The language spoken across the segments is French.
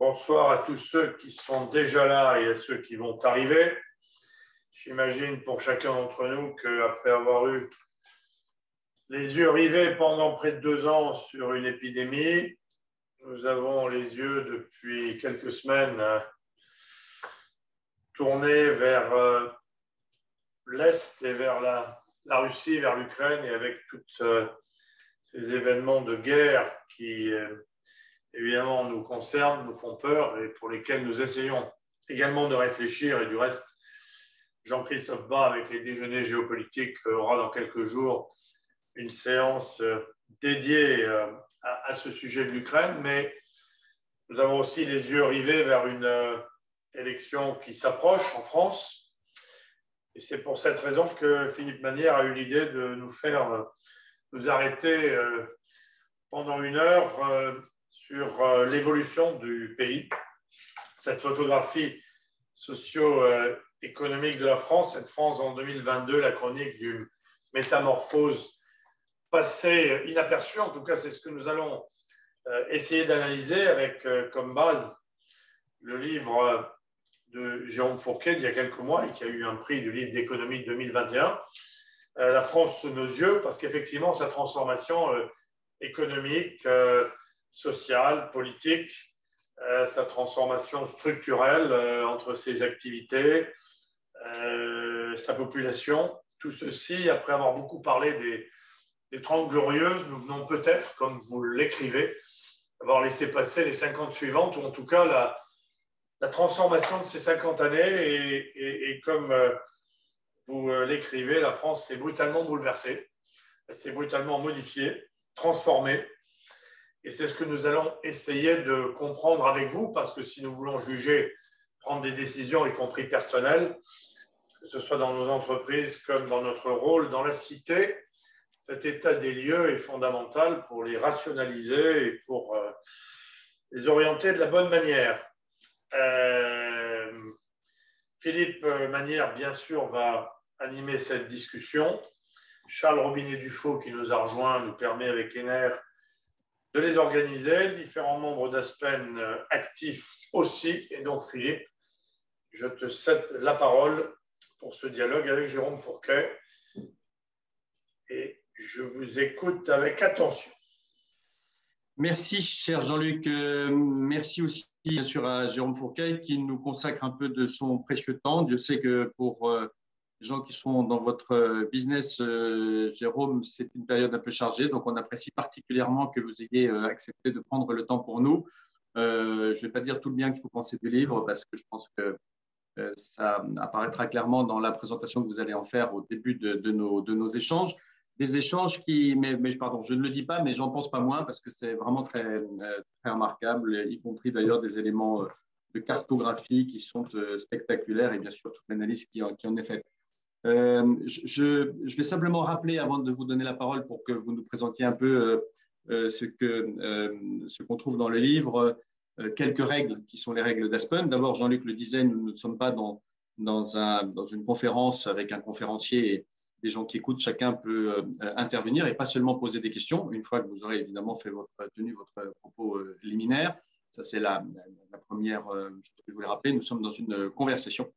Bonsoir à tous ceux qui sont déjà là et à ceux qui vont arriver. J'imagine pour chacun d'entre nous qu'après avoir eu les yeux rivés pendant près de 2 ans sur une épidémie, nous avons les yeux depuis quelques semaines tournés vers l'Est et vers la Russie, vers l'Ukraine, et avec tous ces événements de guerre qui évidemment nous concernent, nous font peur et pour lesquels nous essayons également de réfléchir. Et du reste, Jean-Christophe Bas, avec les déjeuners géopolitiques, aura dans quelques jours une séance dédiée à ce sujet de l'Ukraine. Mais nous avons aussi les yeux rivés vers une élection qui s'approche en France. Et c'est pour cette raison que Philippe Manière a eu l'idée de nous faire nous arrêter pendant 1 heure sur l'évolution du pays. Cette photographie socio-économique de la France, cette France en 2022, la chronique d'une métamorphose passée inaperçue. En tout cas, c'est ce que nous allons essayer d'analyser avec comme base le livre de Jérôme Fourquet d'il y a quelques mois et qui a eu un prix du livre d'économie 2021. La France sous nos yeux, parce qu'effectivement, sa transformation économique, sociale, politique, sa transformation structurelle entre ses activités, sa population. Tout ceci, après avoir beaucoup parlé des 30 glorieuses, nous venons peut-être, comme vous l'écrivez, avoir laissé passer les 50 suivantes, ou en tout cas la transformation de ces 50 années. Et comme vous l'écrivez, la France s'est brutalement bouleversée, elle s'est brutalement modifiée, transformée. Et c'est ce que nous allons essayer de comprendre avec vous, parce que si nous voulons juger, prendre des décisions, y compris personnelles, que ce soit dans nos entreprises comme dans notre rôle dans la cité, cet état des lieux est fondamental pour les rationaliser et pour les orienter de la bonne manière. Philippe Manière, bien sûr, va animer cette discussion. Charles Robinet-Dufaux, qui nous a rejoints, nous permet avec Ener de les organiser. Différents membres d'Aspen actifs aussi. Et donc, Philippe, je te cède la parole pour ce dialogue avec Jérôme Fourquet. Et je vous écoute avec attention. Merci, cher Jean-Luc. Merci aussi, bien sûr, à Jérôme Fourquet qui nous consacre un peu de son précieux temps. Je sais que pour les gens qui sont dans votre business, Jérôme, c'est une période un peu chargée. Donc, on apprécie particulièrement que vous ayez accepté de prendre le temps pour nous. Je ne vais pas dire tout le bien qu'il faut penser du livre parce que je pense que ça apparaîtra clairement dans la présentation que vous allez en faire au début de nos échanges. Des échanges qui, pardon, je ne le dis pas, mais j'en pense pas moins parce que c'est vraiment très remarquable, y compris d'ailleurs des éléments de cartographie qui sont spectaculaires et bien sûr toute l'analyse qui en est faite. Je vais simplement rappeler avant de vous donner la parole pour que vous nous présentiez un peu ce qu'on trouve dans le livre, quelques règles qui sont les règles d'Aspen. D'abord, Jean-Luc le disait, nous ne sommes pas dans une conférence avec un conférencier et des gens qui écoutent, chacun peut intervenir et pas seulement poser des questions, une fois que vous aurez évidemment tenu votre propos liminaire. Ça, c'est la première chose que je voulais rappeler. Nous sommes dans une conversation.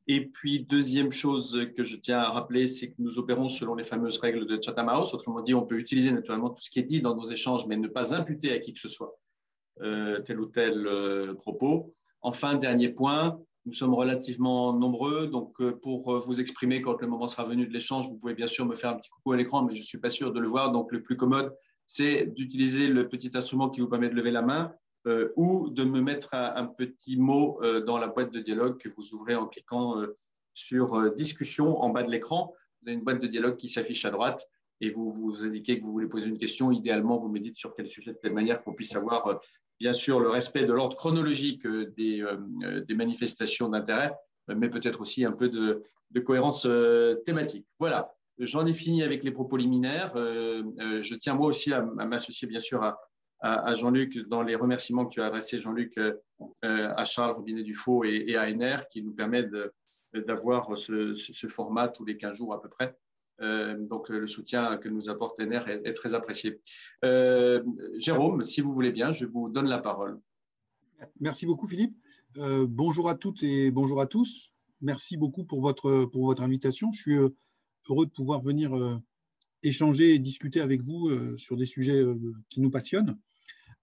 Et puis, deuxième chose que je tiens à rappeler, c'est que nous opérons selon les fameuses règles de Chatham House. Autrement dit, on peut utiliser naturellement tout ce qui est dit dans nos échanges, mais ne pas imputer à qui que ce soit tel ou tel propos. Enfin, dernier point, nous sommes relativement nombreux, donc pour vous exprimer quand le moment sera venu de l'échange, vous pouvez bien sûr me faire un petit coucou à l'écran, mais je ne suis pas sûr de le voir. Donc, le plus commode, c'est d'utiliser le petit instrument qui vous permet de lever la main ou de me mettre un petit mot dans la boîte de dialogue que vous ouvrez en cliquant sur discussion en bas de l'écran. Vous avez une boîte de dialogue qui s'affiche à droite et vous indiquez que vous voulez poser une question. Idéalement, vous me dites sur quel sujet, de telle manière qu'on puisse avoir bien sûr le respect de l'ordre chronologique des manifestations d'intérêt, mais peut-être aussi un peu de cohérence thématique. Voilà, j'en ai fini avec les propos liminaires. Je tiens moi aussi à m'associer bien sûr à Jean-Luc dans les remerciements que tu as adressés, Jean-Luc, à Charles Robinet-Dufaux et à Ener, qui nous permet d'avoir ce format tous les 15 jours à peu près. Donc, le soutien que nous apporte Ener est très apprécié. Jérôme, si vous voulez bien, je vous donne la parole. Merci beaucoup, Philippe. Bonjour à toutes et bonjour à tous. Merci beaucoup pour votre invitation. Je suis heureux de pouvoir venir échanger et discuter avec vous sur des sujets qui nous passionnent.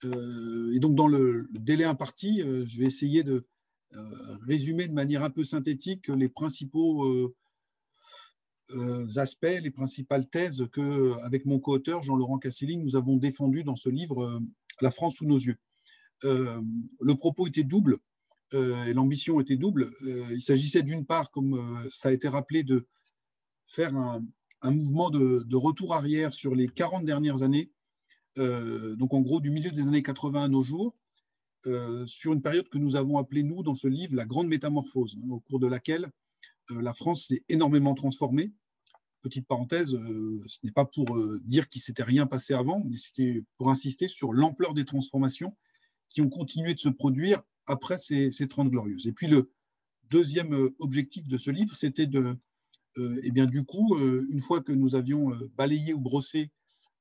Et donc, dans le délai imparti, je vais essayer de résumer de manière un peu synthétique les principaux aspects, les principales thèses que, avec mon co-auteur Jean-Laurent Casseling, nous avons défendues dans ce livre La France sous nos yeux. Le propos était double et l'ambition était double. Il s'agissait d'une part, comme ça a été rappelé, de faire un mouvement de retour arrière sur les 40 dernières années, donc en gros du milieu des années 80 à nos jours, sur une période que nous avons appelée, nous, dans ce livre, la grande métamorphose, au cours de laquelle la France s'est énormément transformée. Petite parenthèse, ce n'est pas pour dire qu'il ne s'était rien passé avant, mais c'était pour insister sur l'ampleur des transformations qui ont continué de se produire après ces 30 glorieuses. Et puis le deuxième objectif de ce livre, c'était de, eh bien, du coup, une fois que nous avions balayé ou brossé,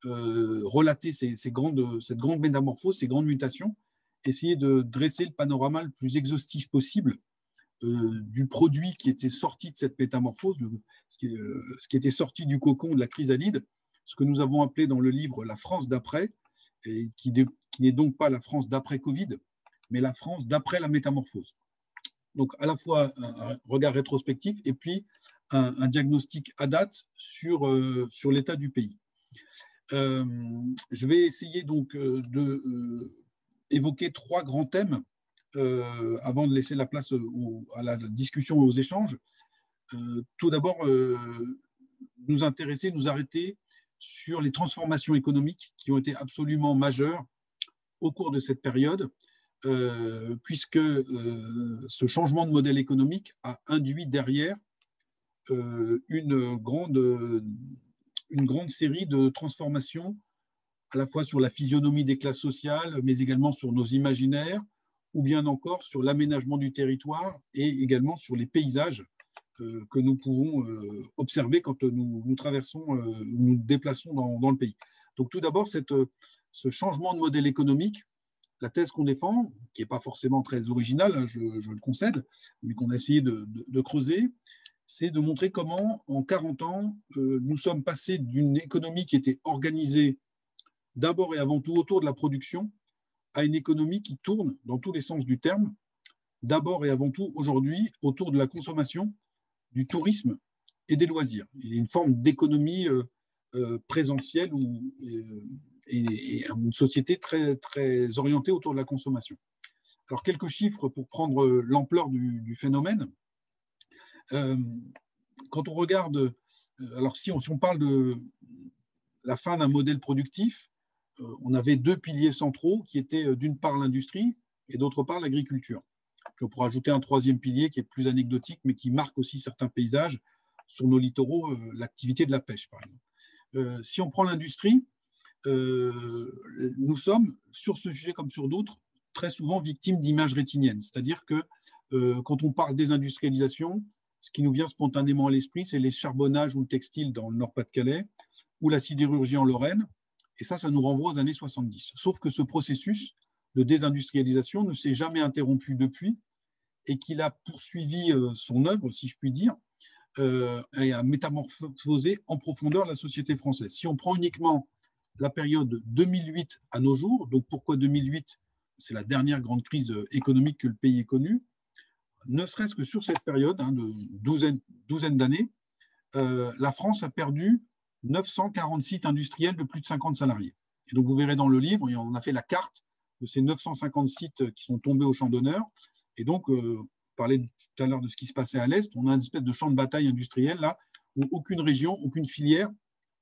relaté cette grande métamorphose, ces grandes mutations, essayer de dresser le panorama le plus exhaustif possible du produit qui était sorti de cette métamorphose, ce qui était sorti du cocon de la chrysalide, ce que nous avons appelé dans le livre la France d'après, et qui n'est donc pas la France d'après Covid, mais la France d'après la métamorphose. Donc à la fois un regard rétrospectif et puis un diagnostic à date sur l'état du pays. Je vais essayer donc d'évoquer trois grands thèmes avant de laisser la place à la discussion et aux échanges. Tout d'abord, nous arrêter sur les transformations économiques qui ont été absolument majeures au cours de cette période, puisque ce changement de modèle économique a induit derrière une grande série de transformations, à la fois sur la physionomie des classes sociales, mais également sur nos imaginaires, ou bien encore sur l'aménagement du territoire et également sur les paysages que nous pouvons observer quand nous traversons, nous déplaçons dans le pays. Donc tout d'abord, ce changement de modèle économique, la thèse qu'on défend, qui n'est pas forcément très originale, hein, je le concède, mais qu'on a essayé de creuser, c'est de montrer comment, en 40 ans, nous sommes passés d'une économie qui était organisée d'abord et avant tout autour de la production à une économie qui tourne dans tous les sens du terme, d'abord et avant tout aujourd'hui autour de la consommation, du tourisme et des loisirs. Il y a une forme d'économie présentielle et une société très, très orientée autour de la consommation. Alors, quelques chiffres pour prendre l'ampleur du phénomène. Quand on regarde, alors si on parle de la fin d'un modèle productif, on avait deux piliers centraux qui étaient d'une part l'industrie et d'autre part l'agriculture. Puis on pourrait ajouter un troisième pilier qui est plus anecdotique, mais qui marque aussi certains paysages sur nos littoraux, l'activité de la pêche, par exemple. Si on prend l'industrie, nous sommes, sur ce sujet comme sur d'autres, très souvent victimes d'images rétiniennes. C'est-à-dire que quand on parle désindustrialisation, ce qui nous vient spontanément à l'esprit, c'est les charbonnages ou le textile dans le Nord-Pas-de-Calais ou la sidérurgie en Lorraine. Et ça nous renvoie aux années 70. Sauf que ce processus de désindustrialisation ne s'est jamais interrompu depuis et qu'il a poursuivi son œuvre, si je puis dire, et a métamorphosé en profondeur la société française. Si on prend uniquement la période 2008 à nos jours, donc pourquoi 2008 ? C'est la dernière grande crise économique que le pays ait connue. Ne serait-ce que sur cette période de douzaine d'années, la France a perdu 940 sites industriels de plus de 50 salariés. Et donc, vous verrez dans le livre, on a fait la carte de ces 950 sites qui sont tombés au champ d'honneur. Et donc, on parlait tout à l'heure de ce qui se passait à l'Est. On a une espèce de champ de bataille industriel là, où aucune région, aucune filière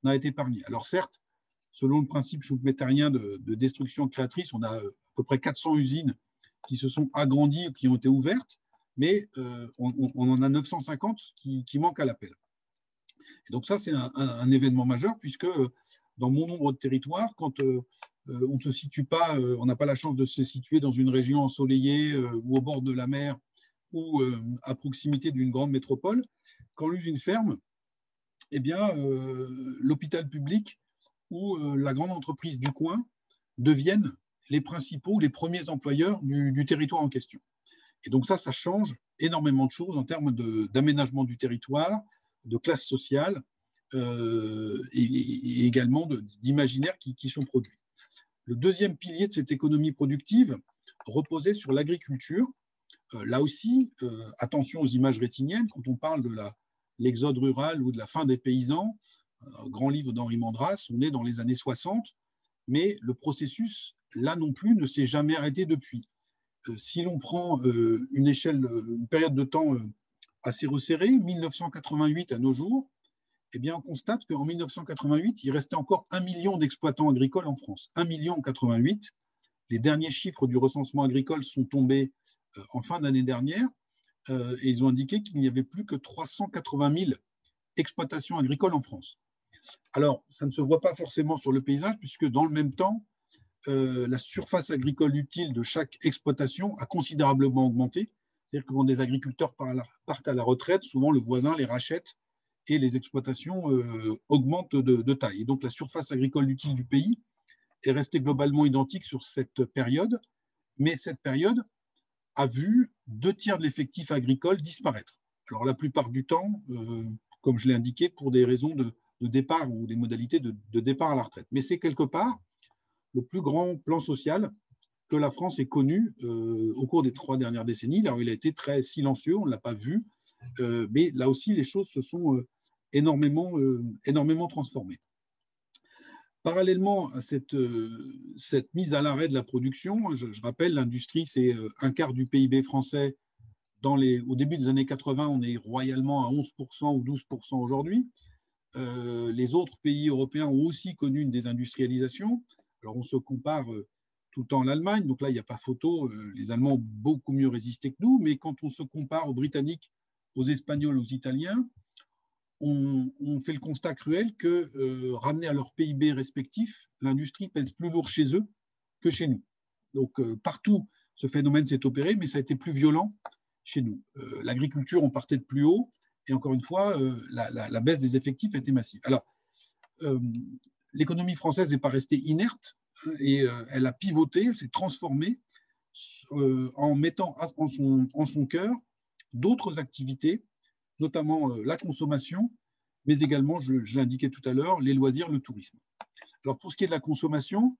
n'a été épargnée. Alors certes, selon le principe schumpeterien de destruction créatrice, on a à peu près 400 usines qui se sont agrandies ou qui ont été ouvertes, mais on en a 950 qui manquent à l'appel. Et donc ça, c'est un événement majeur, puisque dans mon nombre de territoires, quand on ne se situe pas, on n'a pas la chance de se situer dans une région ensoleillée ou au bord de la mer ou à proximité d'une grande métropole, quand l'usine ferme, eh bien, l'hôpital public ou la grande entreprise du coin deviennent les principaux, les premiers employeurs du territoire en question. Et donc ça change énormément de choses en termes d'aménagement du territoire, de classe sociale et également d'imaginaires qui sont produits. Le deuxième pilier de cette économie productive reposait sur l'agriculture. Là aussi, attention aux images rétiniennes, quand on parle de l'exode rural ou de la fin des paysans, grand livre d'Henri Mandras, on est dans les années 60, mais le processus, là non plus, ne s'est jamais arrêté depuis. Si l'on prend une période de temps assez resserrée, 1988 à nos jours, eh bien, on constate qu'en 1988, il restait encore 1 million d'exploitants agricoles en France. 1 million en 88. Les derniers chiffres du recensement agricole sont tombés en fin d'année dernière et ils ont indiqué qu'il n'y avait plus que 380 000 exploitations agricoles en France. Alors, ça ne se voit pas forcément sur le paysage puisque dans le même temps, la surface agricole utile de chaque exploitation a considérablement augmenté. C'est-à-dire que quand des agriculteurs partent à la retraite, souvent le voisin les rachète et les exploitations augmentent de taille. Et donc, la surface agricole utile du pays est restée globalement identique sur cette période, mais cette période a vu 2/3 de l'effectif agricole disparaître. Alors, la plupart du temps, comme je l'ai indiqué, pour des raisons de départ ou des modalités de départ à la retraite. Mais c'est quelque part le plus grand plan social que la France ait connu au cours des 3 dernières décennies. Alors, il a été très silencieux, on ne l'a pas vu, mais là aussi, les choses se sont énormément transformées. Parallèlement à cette mise à l'arrêt de la production, je rappelle, l'industrie, c'est 1/4 du PIB français. Au début des années 80, on est royalement à 11% ou 12% aujourd'hui. Les autres pays européens ont aussi connu une désindustrialisation. Alors, on se compare tout le temps à l'Allemagne, donc là, il n'y a pas photo. Les Allemands ont beaucoup mieux résisté que nous, mais quand on se compare aux Britanniques, aux Espagnols, aux Italiens, on fait le constat cruel que, ramené à leur PIB respectif, l'industrie pèse plus lourd chez eux que chez nous. Donc, partout, ce phénomène s'est opéré, mais ça a été plus violent chez nous. L'agriculture, on partait de plus haut, et encore une fois, la baisse des effectifs était massive. Alors, l'économie française n'est pas restée inerte, et elle a pivoté, elle s'est transformée en mettant en son cœur d'autres activités, notamment la consommation, mais également, je l'ai indiqué tout à l'heure, les loisirs, le tourisme. Alors, pour ce qui est de la consommation,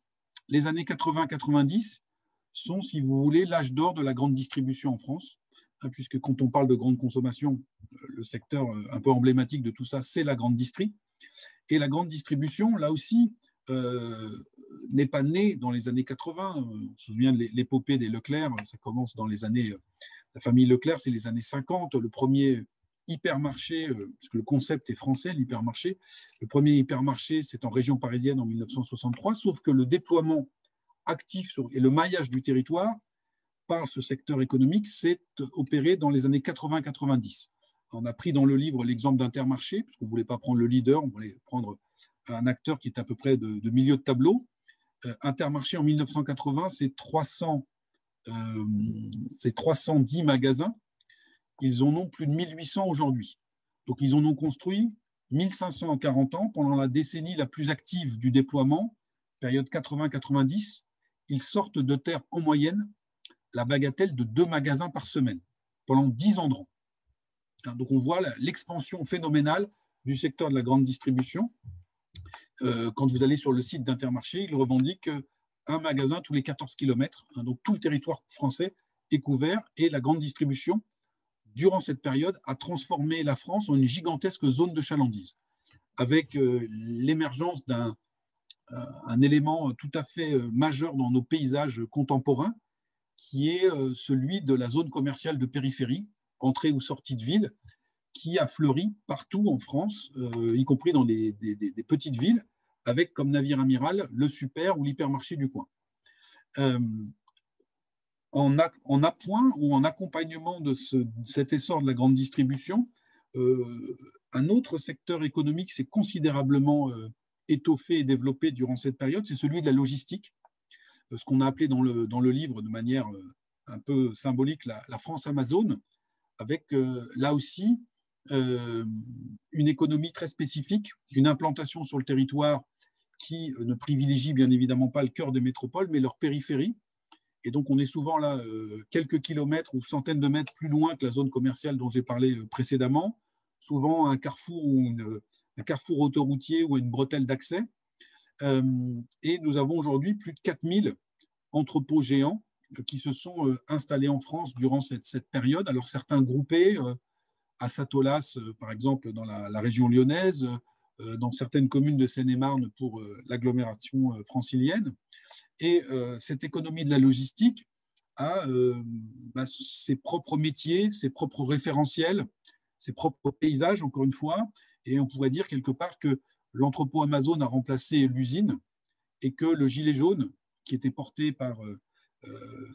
les années 80-90 sont, si vous voulez, l'âge d'or de la grande distribution en France, puisque quand on parle de grande consommation, le secteur un peu emblématique de tout ça, c'est la grande distrie. Et la grande distribution, là aussi, n'est pas née dans les années 80. On se souvient de l'épopée des Leclerc, ça commence dans les années... La famille Leclerc, c'est les années 50. Le premier hypermarché, parce que le concept est français, l'hypermarché. Le premier hypermarché, c'est en région parisienne en 1963, sauf que le déploiement actif et le maillage du territoire par ce secteur économique s'est opéré dans les années 80-90. On a pris dans le livre l'exemple d'Intermarché, parce qu'on ne voulait pas prendre le leader, on voulait prendre un acteur qui est à peu près de milieu de tableau. Intermarché en 1980, c'est 310 magasins. Ils en ont plus de 1800 aujourd'hui. Donc, ils en ont construit 1500 en 40 ans. Pendant la décennie la plus active du déploiement, période 80-90, ils sortent de terre en moyenne la bagatelle de 2 magasins par semaine, pendant 10 ans de rang. Donc, on voit l'expansion phénoménale du secteur de la grande distribution. Quand vous allez sur le site d'Intermarché, ils revendiquent un magasin tous les 14 km. Donc, tout le territoire français est couvert et la grande distribution, durant cette période, a transformé la France en une gigantesque zone de chalandise, avec l'émergence d'un élément tout à fait majeur dans nos paysages contemporains, qui est celui de la zone commerciale de périphérie, entrée ou sortie de ville, qui a fleuri partout en France, y compris dans des petites villes, avec comme navire amiral le super ou l'hypermarché du coin. En appoint ou en accompagnement de cet essor de la grande distribution, un autre secteur économique s'est considérablement étoffé et développé durant cette période, c'est celui de la logistique, ce qu'on a appelé dans le livre de manière un peu symbolique la France Amazon, avec là aussi une économie très spécifique, une implantation sur le territoire qui ne privilégient bien évidemment pas le cœur des métropoles, mais leur périphérie. Et donc, on est souvent là quelques kilomètres ou centaines de mètres plus loin que la zone commerciale dont j'ai parlé précédemment, souvent un carrefour, un carrefour autoroutier ou une bretelle d'accès. Et nous avons aujourd'hui plus de 4000 entrepôts géants qui se sont installés en France durant cette période. Alors, certains groupés à Satolas, par exemple, dans la région lyonnaise, dans certaines communes de Seine-et-Marne pour l'agglomération francilienne. Et cette économie de la logistique a ses propres métiers, ses propres référentiels, ses propres paysages, encore une fois. Et on pourrait dire quelque part que l'entrepôt Amazon a remplacé l'usine et que le gilet jaune, qui était porté par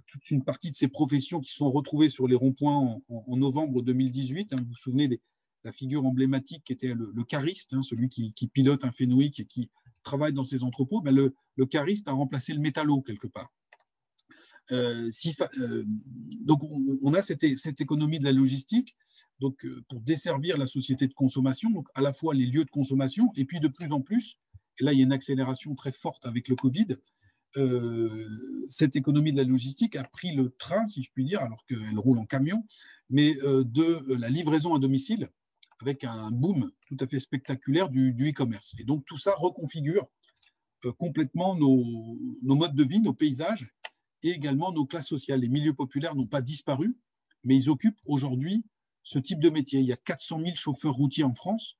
toute une partie de ces professions qui sont retrouvées sur les ronds-points en novembre 2018, vous vous souvenez de la figure emblématique qui était le cariste, celui qui pilote un Fenwick et qui travaille dans ces entrepôts, ben le cariste a remplacé le métallo quelque part. Donc on a cette économie de la logistique donc, pour desservir la société de consommation, donc à la fois les lieux de consommation, et puis de plus en plus, et là il y a une accélération très forte avec le Covid, cette économie de la logistique a pris le train, si je puis dire, alors qu'elle roule en camion, mais de la livraison à domicile, avec un boom tout à fait spectaculaire du e-commerce. Et donc tout ça reconfigure complètement nos modes de vie, nos paysages, et également nos classes sociales. Les milieux populaires n'ont pas disparu, mais ils occupent aujourd'hui ce type de métier. Il y a 400 000 chauffeurs routiers en France,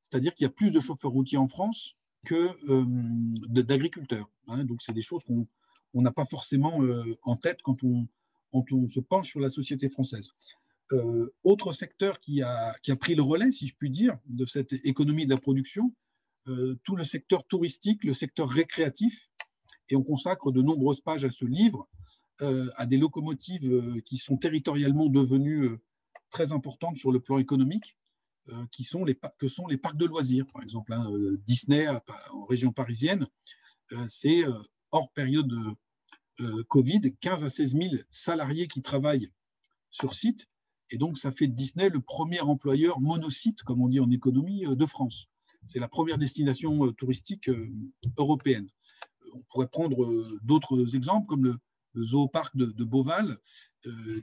c'est-à-dire qu'il y a plus de chauffeurs routiers en France que d'agriculteurs. Donc, c'est des choses qu'on n'a pas forcément en tête quand on se penche sur la société française. Autre secteur qui a pris le relais, si je puis dire, de cette économie de la production, tout le secteur touristique, le secteur récréatif, et on consacre de nombreuses pages à ce livre, à des locomotives qui sont territorialement devenues très importantes sur le plan économique, que sont les parcs de loisirs, par exemple. Disney en région parisienne, c'est hors période Covid, 15 à 16 000 salariés qui travaillent sur site, et donc ça fait de Disney le premier employeur monosite, comme on dit en économie, de France. C'est la première destination touristique européenne. On pourrait prendre d'autres exemples, comme le zooparc de Beauval,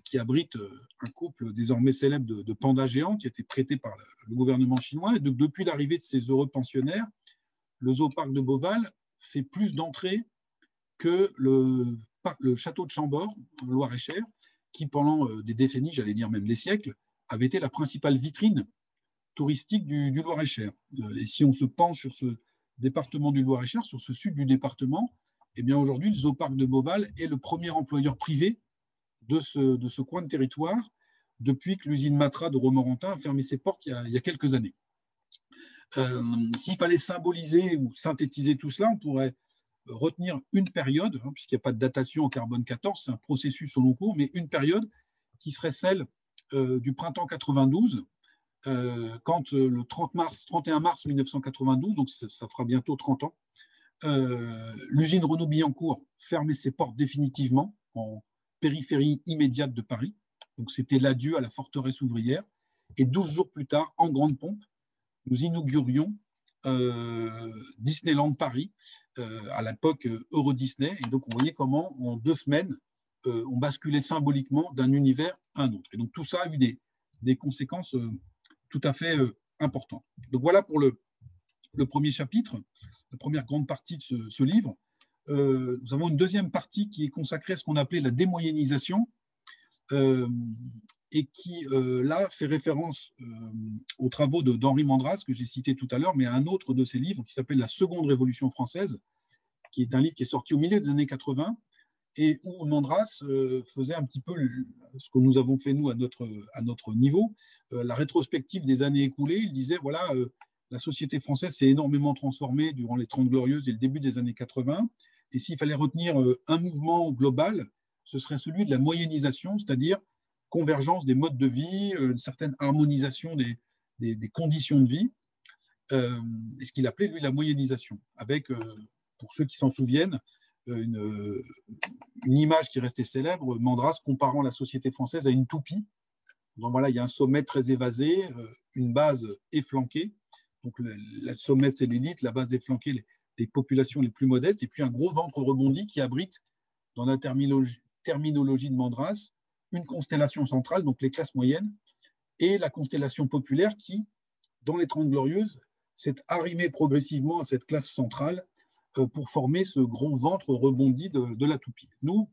qui abrite un couple désormais célèbre de pandas géants qui a été prêté par le gouvernement chinois. Et donc, depuis l'arrivée de ces heureux pensionnaires, le zooparc de Beauval fait plus d'entrées que le château de Chambord, en Loir-et-Cher, qui pendant des décennies, j'allais dire même des siècles, avait été la principale vitrine touristique du Loir-et-Cher. Et si on se penche sur ce département du Loir-et-Cher, sur ce sud du département, eh bien aujourd'hui, le zooparc de Beauval est le premier employeur privé de ce coin de territoire depuis que l'usine Matra de Romorantin a fermé ses portes il y a quelques années. S'il fallait symboliser ou synthétiser tout cela, on pourrait retenir une période, puisqu'il n'y a pas de datation au carbone 14, c'est un processus au long cours, mais une période qui serait celle du printemps 92, quand le 31 mars 1992, donc ça fera bientôt 30 ans, l'usine Renault-Billancourt fermait ses portes définitivement en périphérie immédiate de Paris. Donc c'était l'adieu à la forteresse ouvrière. Et 12 jours plus tard, en grande pompe, nous inaugurions Disneyland Paris, à l'époque Euro Disney. Et donc on voyait comment en 2 semaines, on basculait symboliquement d'un univers à un autre. Et donc tout ça a eu des conséquences tout à fait importantes. Donc voilà pour le premier chapitre, la première grande partie de ce livre. Nous avons une deuxième partie qui est consacrée à ce qu'on appelait la démoyennisation et qui, là, fait référence aux travaux d'Henri Mandras, que j'ai cité tout à l'heure, mais à un autre de ses livres qui s'appelle La Seconde Révolution française, qui est un livre qui est sorti au milieu des années 80 et où Mandras faisait un petit peu ce que nous avons fait, nous, à notre niveau, la rétrospective des années écoulées. Il disait, voilà, la société française s'est énormément transformée durant les 30 Glorieuses et le début des années 80. Et s'il fallait retenir un mouvement global, ce serait celui de la moyennisation, c'est-à-dire convergence des modes de vie, une certaine harmonisation des conditions de vie, et ce qu'il appelait, lui, la moyennisation, avec, pour ceux qui s'en souviennent, une image qui restait célèbre, Mandras comparant la société française à une toupie. Donc voilà, il y a un sommet très évasé, une base efflanquée. Donc le sommet, c'est l'élite, la base est flanquée, des populations les plus modestes, et puis un gros ventre rebondi qui abrite, dans la terminologie de Mandras, une constellation centrale, donc les classes moyennes, et la constellation populaire qui, dans les 30 Glorieuses, s'est arrimée progressivement à cette classe centrale pour former ce gros ventre rebondi de la toupie. Nous,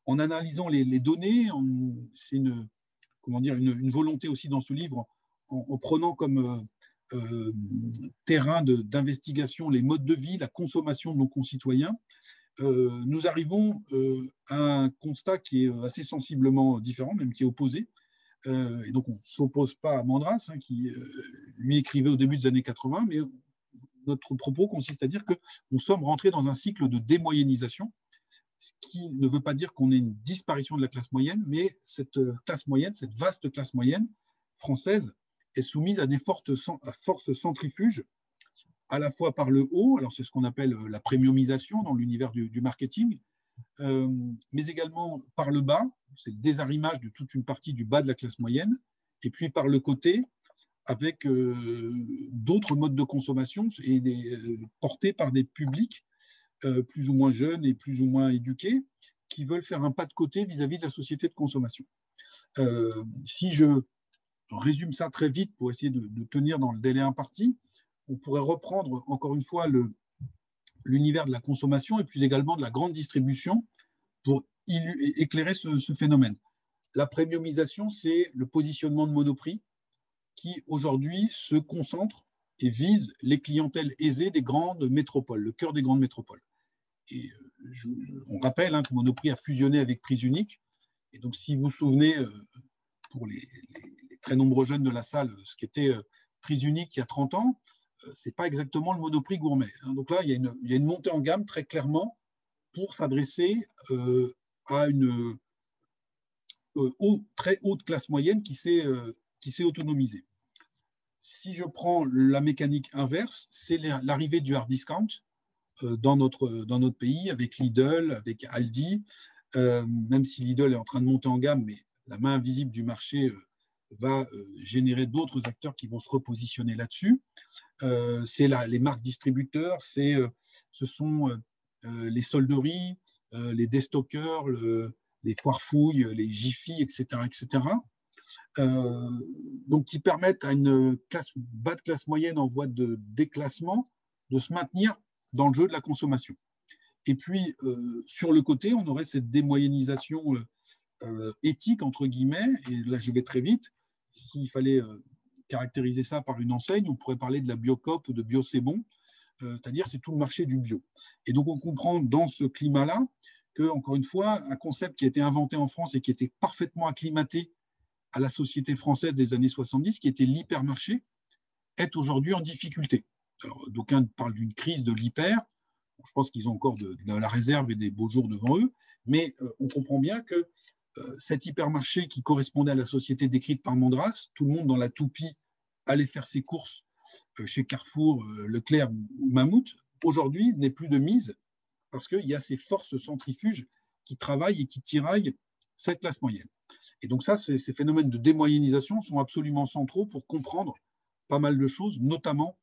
en analysant les données, c'est une volonté aussi dans ce livre, en prenant comme terrain d'investigation les modes de vie, la consommation de nos concitoyens, nous arrivons à un constat qui est assez sensiblement différent, même qui est opposé. Et donc, on ne s'oppose pas à Mandras, qui lui écrivait au début des années 80, mais notre propos consiste à dire que nous sommes rentrés dans un cycle de démoyennisation, ce qui ne veut pas dire qu'on ait une disparition de la classe moyenne, mais cette classe moyenne, cette vaste classe moyenne française, est soumise à des forces centrifuges, à la fois par le haut, alors c'est ce qu'on appelle la premiumisation dans l'univers du marketing, mais également par le bas, c'est le désarrimage de toute une partie du bas de la classe moyenne, et puis par le côté, avec d'autres modes de consommation et portés par des publics plus ou moins jeunes et plus ou moins éduqués, qui veulent faire un pas de côté vis-à-vis de la société de consommation. Si je résume ça très vite pour essayer de tenir dans le délai imparti, on pourrait reprendre encore une fois l'univers de la consommation et plus également de la grande distribution pour éclairer ce phénomène. La premiumisation, c'est le positionnement de Monoprix qui aujourd'hui se concentre et vise les clientèles aisées des grandes métropoles, le cœur des grandes métropoles. Et on rappelle que Monoprix a fusionné avec Prise Unique. Et donc, si vous vous souvenez, pour les très nombreux jeunes de la salle, ce qui était Prise Unique il y a 30 ans, ce n'est pas exactement le Monoprix gourmet. Donc là, il y a une montée en gamme très clairement pour s'adresser à une très haute classe moyenne qui s'est autonomisée. Si je prends la mécanique inverse, c'est l'arrivée du hard discount dans notre pays, avec Lidl, avec Aldi, même si Lidl est en train de monter en gamme, mais la main invisible du marché va générer d'autres acteurs qui vont se repositionner là-dessus. C'est les marques distributeurs, ce sont les solderies, les déstockeurs, les foire-fouilles, les Jiffy, etc., etc. Donc qui permettent à une bas de classe moyenne en voie de déclassement de se maintenir dans le jeu de la consommation. Et puis, sur le côté, on aurait cette démoyennisation éthique, entre guillemets, et là je vais très vite. S'il fallait caractériser ça par une enseigne, on pourrait parler de la Biocoop ou de Bio C'est Bon, c'est-à-dire c'est tout le marché du bio. Et donc on comprend dans ce climat-là que, encore une fois, un concept qui a été inventé en France et qui était parfaitement acclimaté à la société française des années 70, qui était l'hypermarché, est aujourd'hui en difficulté. Alors, d'aucuns parlent d'une crise de l'hyper. Je pense qu'ils ont encore de la réserve et des beaux jours devant eux, mais on comprend bien que cet hypermarché qui correspondait à la société décrite par Mandras, tout le monde dans la toupie allait faire ses courses chez Carrefour, Leclerc ou Mammouth, aujourd'hui n'est plus de mise parce qu'il y a ces forces centrifuges qui travaillent et qui tiraillent cette classe moyenne. Et donc ça, ces phénomènes de démoyennisation sont absolument centraux pour comprendre pas mal de choses, notamment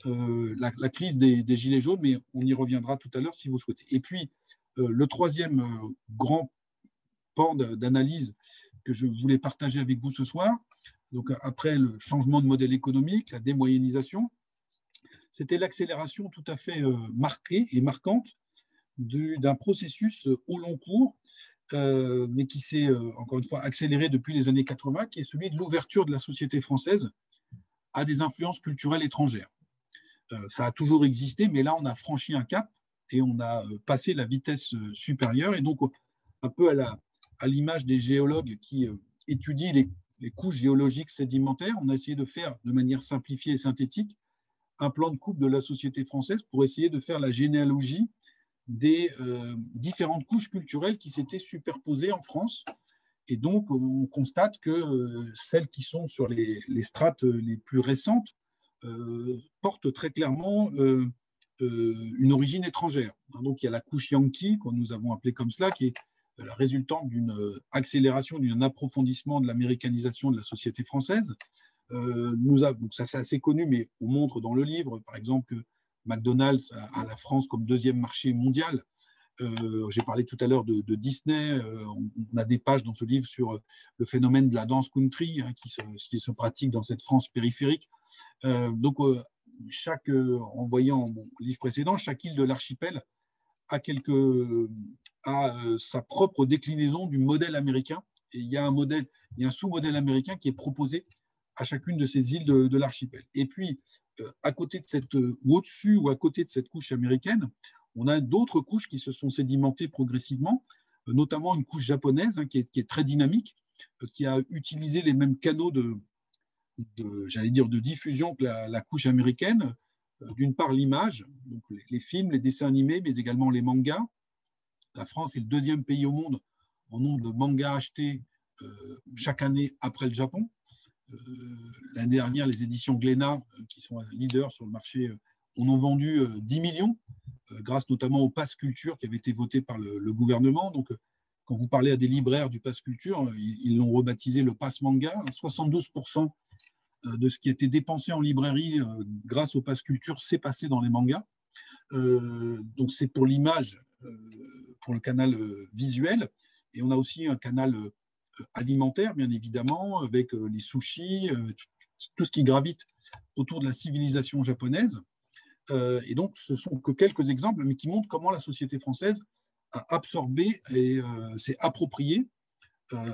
la crise des Gilets jaunes, mais on y reviendra tout à l'heure si vous souhaitez. Et puis, le troisième grand pan d'analyse que je voulais partager avec vous ce soir, donc après le changement de modèle économique, la démoyennisation, c'était l'accélération tout à fait marquée et marquante d'un processus au long cours, mais qui s'est encore une fois accéléré depuis les années 80, qui est celui de l'ouverture de la société française à des influences culturelles étrangères. Ça a toujours existé, mais là on a franchi un cap et on a passé la vitesse supérieure. Et donc, un peu à l'image des géologues qui étudient les couches géologiques sédimentaires, on a essayé de faire de manière simplifiée et synthétique un plan de coupe de la société française pour essayer de faire la généalogie des différentes couches culturelles qui s'étaient superposées en France. Et donc, on constate que celles qui sont sur les strates les plus récentes portent très clairement une origine étrangère. Donc, il y a la couche Yankee, que nous avons appelée comme cela, qui est la résultante d'une accélération, d'un approfondissement de l'américanisation de la société française. Donc ça, c'est assez connu, mais on montre dans le livre, par exemple, que McDonald's a la France comme deuxième marché mondial. J'ai parlé tout à l'heure de Disney. On a des pages dans ce livre sur le phénomène de la danse country qui se pratique dans cette France périphérique. Donc, en voyant mon livre précédent, chaque île de l'archipel a sa propre déclinaison du modèle américain. Et il y a un sous-modèle américain qui est proposé à chacune de ces îles de l'archipel. Et puis, à côté de ou au-dessus ou à côté de cette couche américaine, on a d'autres couches qui se sont sédimentées progressivement, notamment une couche japonaise qui est très dynamique, qui a utilisé les mêmes canaux de diffusion que la couche américaine. D'une part, l'image, donc les films, les dessins animés, mais également les mangas. La France est le deuxième pays au monde en nombre de mangas achetés chaque année après le Japon. L'année dernière, les éditions Glénat, qui sont leaders sur le marché, en ont vendu 10 millions, grâce notamment au Pass Culture qui avait été voté par le gouvernement. Donc, quand vous parlez à des libraires du Pass Culture, ils l'ont rebaptisé le Pass Manga. 72% de ce qui était dépensé en librairie grâce au Pass Culture s'est passé dans les mangas. Donc, c'est pour l'image, pour le canal visuel. Et on a aussi un canal alimentaire, bien évidemment, avec les sushis, tout ce qui gravite autour de la civilisation japonaise. Et donc, ce sont que quelques exemples, mais qui montrent comment la société française a absorbé et s'est approprié,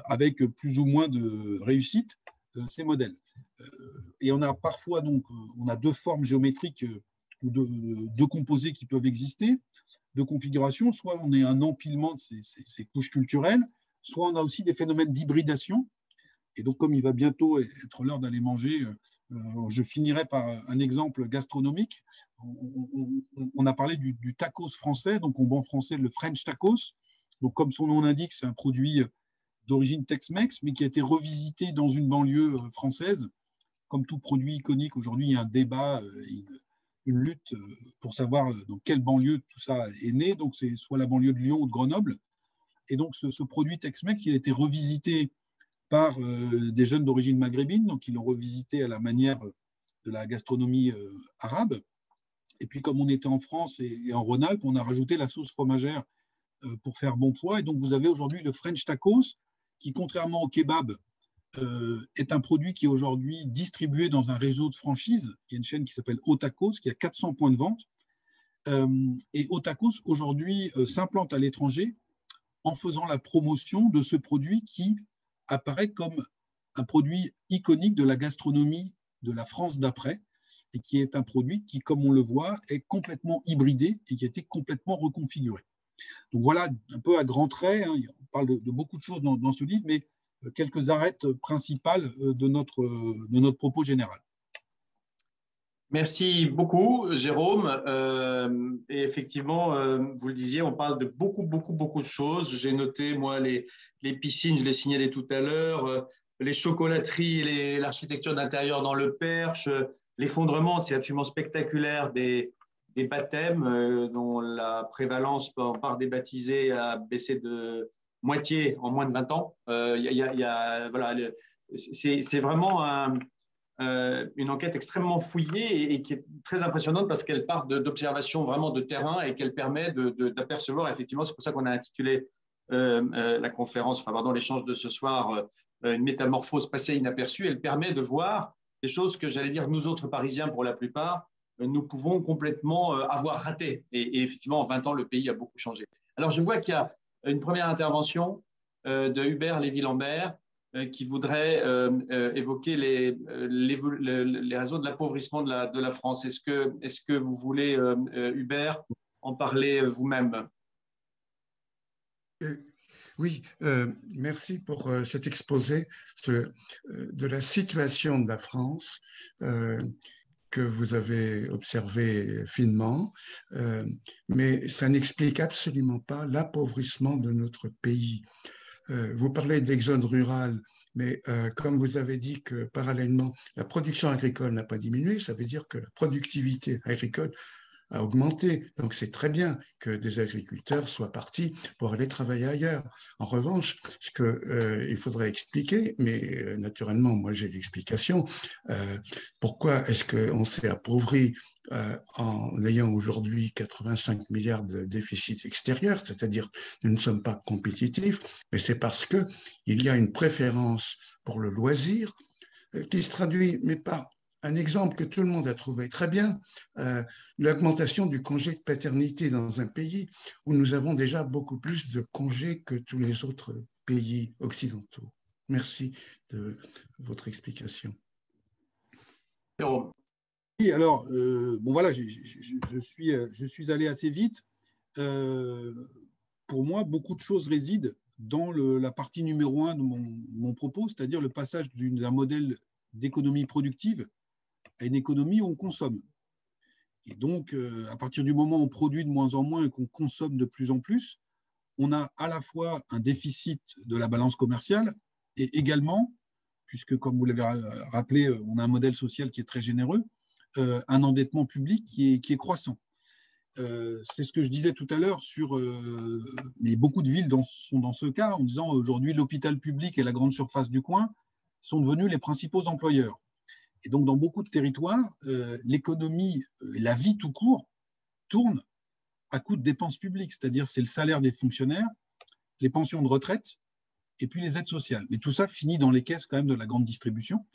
avec plus ou moins de réussite, ces modèles. Et on a parfois, donc, on a deux formes géométriques ou deux composés qui peuvent exister, deux configurations. Soit on est un empilement de ces couches culturelles, soit on a aussi des phénomènes d'hybridation. Et donc, comme il va bientôt être l'heure d'aller manger, je finirai par un exemple gastronomique. On a parlé du tacos français, donc en bon français, le French tacos. Donc, comme son nom l'indique, c'est un produit d'origine Tex-Mex, mais qui a été revisité dans une banlieue française. Comme tout produit iconique, aujourd'hui, il y a un débat, une lutte pour savoir dans quelle banlieue tout ça est né. Donc, c'est soit la banlieue de Lyon ou de Grenoble. Et donc, ce produit Tex-Mex, il a été revisité par des jeunes d'origine maghrébine, donc ils l'ont revisité à la manière de la gastronomie arabe. Et puis, comme on était en France et en Rhône-Alpes, on a rajouté la sauce fromagère pour faire bon poids. Et donc, vous avez aujourd'hui le French tacos, qui, contrairement au kebab, est un produit qui est aujourd'hui distribué dans un réseau de franchise. Il y a une chaîne qui s'appelle Otacos, qui a 400 points de vente. Et Otacos, aujourd'hui, s'implante à l'étranger en faisant la promotion de ce produit qui apparaît comme un produit iconique de la gastronomie de la France d'après, et qui est un produit qui, comme on le voit, est complètement hybridé et qui a été complètement reconfiguré. Donc voilà, un peu à grands traits, on parle de beaucoup de choses dans ce livre, mais quelques arêtes principales de notre propos général. Merci beaucoup, Jérôme. Et effectivement, vous le disiez, on parle de beaucoup de choses. J'ai noté, moi, les piscines, je les signalais tout à l'heure, les chocolateries, l'architecture d'intérieur dans le Perche, l'effondrement, c'est absolument spectaculaire des baptêmes dont la prévalence par des baptisés a baissé de moitié en moins de 20 ans. Voilà, c'est vraiment une enquête extrêmement fouillée et qui est très impressionnante parce qu'elle part d'observations vraiment de terrain et qu'elle permet d'apercevoir effectivement, c'est pour ça qu'on a intitulé la conférence, enfin pardon, l'échange de ce soir, une métamorphose passée inaperçue. Elle permet de voir des choses que j'allais dire nous autres Parisiens pour la plupart, nous pouvons complètement avoir raté. Et effectivement, en 20 ans, le pays a beaucoup changé. Alors je vois qu'il y a une première intervention de Hubert Lévy-Lambert qui voudrait évoquer les raisons de l'appauvrissement de la France. Est-ce que vous voulez, Hubert, en parler vous-même? Oui, merci pour cet exposé de la situation de la France que vous avez observé finement, mais ça n'explique absolument pas l'appauvrissement de notre pays. Vous parlez d'exode rural, mais comme vous avez dit que parallèlement, la production agricole n'a pas diminué, ça veut dire que la productivité agricole a augmenté. Donc c'est très bien que des agriculteurs soient partis pour aller travailler ailleurs. En revanche, ce qu'il faudrait expliquer, mais naturellement, moi j'ai l'explication, pourquoi est-ce qu'on s'est appauvri en ayant aujourd'hui 85 milliards de déficit extérieur, c'est-à-dire nous ne sommes pas compétitifs, mais c'est parce qu'il y a une préférence pour le loisir qui se traduit, mais par un exemple que tout le monde a trouvé très bien, l'augmentation du congé de paternité dans un pays où nous avons déjà beaucoup plus de congés que tous les autres pays occidentaux. Merci de votre explication. Oui, alors, bon voilà, je suis allé assez vite. Pour moi, beaucoup de choses résident dans la partie numéro 1 de mon propos, c'est-à-dire le passage d'un modèle d'économie productive à une économie où on consomme. Et donc, à partir du moment où on produit de moins en moins et qu'on consomme de plus en plus, on a à la fois un déficit de la balance commerciale et également, puisque comme vous l'avez rappelé, on a un modèle social qui est très généreux, un endettement public qui est croissant. C'est ce que je disais tout à l'heure mais beaucoup de villes sont dans ce cas, en disant aujourd'hui l'hôpital public et la grande surface du coin sont devenus les principaux employeurs. Et donc dans beaucoup de territoires, l'économie, la vie tout court tourne à coût de dépenses publiques, c'est-à-dire c'est le salaire des fonctionnaires, les pensions de retraite et puis les aides sociales. Mais tout ça finit dans les caisses quand même de la grande distribution.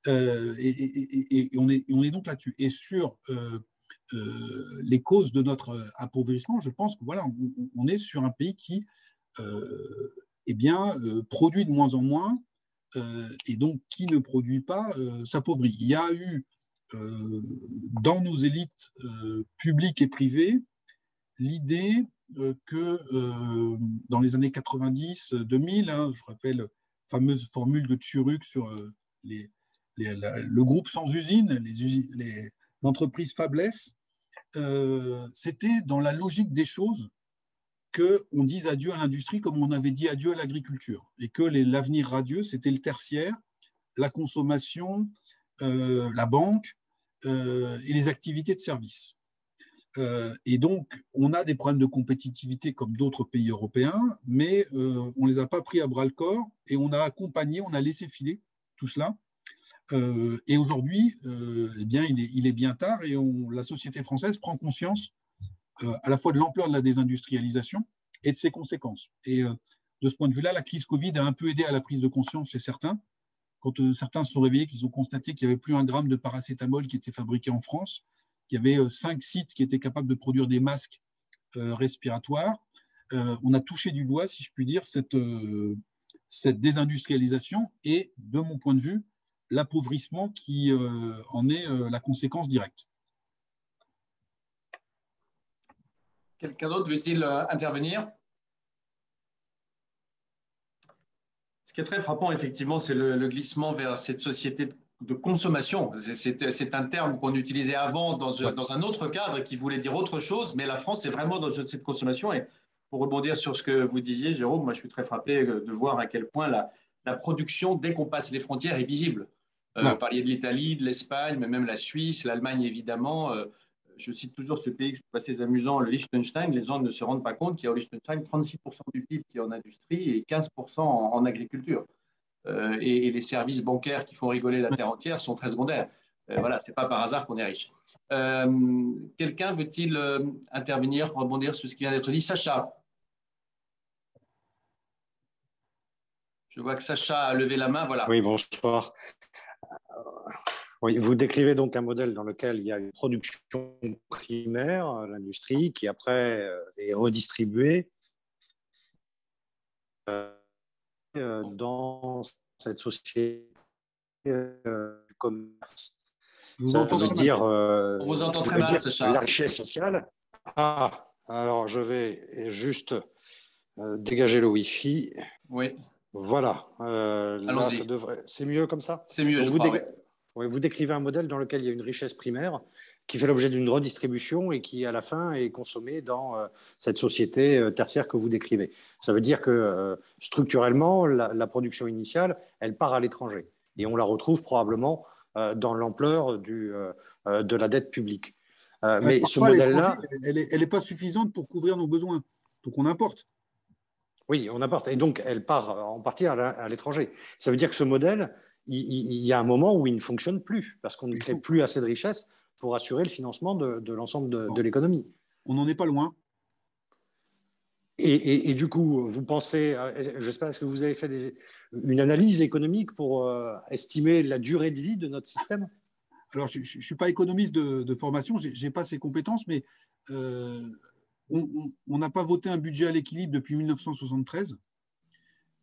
Et on est donc là-dessus. Et sur les causes de notre appauvrissement, je pense que voilà, on est sur un pays qui produit de moins en moins et donc qui ne produit pas s'appauvrit. Il y a eu dans nos élites publiques et privées l'idée que dans les années 90-2000, je rappelle la fameuse formule de Tchuruk sur le groupe sans usine, l'entreprise fablesse, c'était dans la logique des choses qu'on dise adieu à l'industrie comme on avait dit adieu à l'agriculture, et que l'avenir radieux, c'était le tertiaire, la consommation, la banque et les activités de service. Et donc, on a des problèmes de compétitivité comme d'autres pays européens, mais on ne les a pas pris à bras-le-corps et on a accompagné, on a laissé filer tout cela. Et aujourd'hui, il est bien tard et la société française prend conscience à la fois de l'ampleur de la désindustrialisation et de ses conséquences. Et de ce point de vue-là, la crise Covid a un peu aidé à la prise de conscience chez certains. Quand certains se sont réveillés, qu'ils ont constaté qu'il n'y avait plus un gramme de paracétamol qui était fabriqué en France, qu'il y avait 5 sites qui étaient capables de produire des masques respiratoires. On a touché du doigt, si je puis dire, cette désindustrialisation et, de mon point de vue, l'appauvrissement qui en est la conséquence directe. Quelqu'un d'autre veut-il intervenir? Ce qui est très frappant, effectivement, c'est le glissement vers cette société de consommation. C'est un terme qu'on utilisait avant dans un autre cadre qui voulait dire autre chose, mais la France est vraiment dans cette consommation. Et pour rebondir sur ce que vous disiez, Jérôme, moi je suis très frappé de voir à quel point la production, dès qu'on passe les frontières, est visible. Vous parliez de l'Italie, de l'Espagne, mais même la Suisse, l'Allemagne évidemment. Je cite toujours ce pays qui est assez amusant, le Liechtenstein. Les gens ne se rendent pas compte qu'il y a au Liechtenstein 36% du PIB qui est en industrie et 15% en agriculture. Et les services bancaires qui font rigoler la terre entière sont très secondaires. Voilà, ce n'est pas par hasard qu'on est riche. Quelqu'un veut-il intervenir, rebondir sur ce qui vient d'être dit? Sacha. Je vois que Sacha a levé la main. Voilà. Oui, bonsoir. Oui, vous décrivez donc un modèle dans lequel il y a une production primaire, l'industrie, qui après est redistribuée dans cette société du commerce. Ça veut dire, on vous entend très mal, Sacha. La richesse sociale. Ah, alors je vais juste dégager le Wi-Fi. Oui. Voilà. Là, c'est mieux comme ça? C'est mieux, je crois, oui. Oui, vous décrivez un modèle dans lequel il y a une richesse primaire qui fait l'objet d'une redistribution et qui, à la fin, est consommée dans cette société tertiaire que vous décrivez. Ça veut dire que, structurellement, la production initiale, elle part à l'étranger. Et on la retrouve probablement dans l'ampleur de la dette publique. Mais ce Parfois, modèle-là… elle n'est pas suffisante pour couvrir nos besoins. Donc, on importe. Oui, on importe. Et donc, elle part en partie à l'étranger. Ça veut dire que ce modèle, il y a un moment où il ne fonctionne plus, parce qu'on ne crée plus assez de richesses pour assurer le financement de l'ensemble de l'économie. On n'en est pas loin. Et du coup, vous pensez, je ne sais pas, est-ce que vous avez fait une analyse économique pour estimer la durée de vie de notre système? Alors, je ne suis pas économiste de formation, je n'ai pas ces compétences, mais on n'a pas voté un budget à l'équilibre depuis 1973.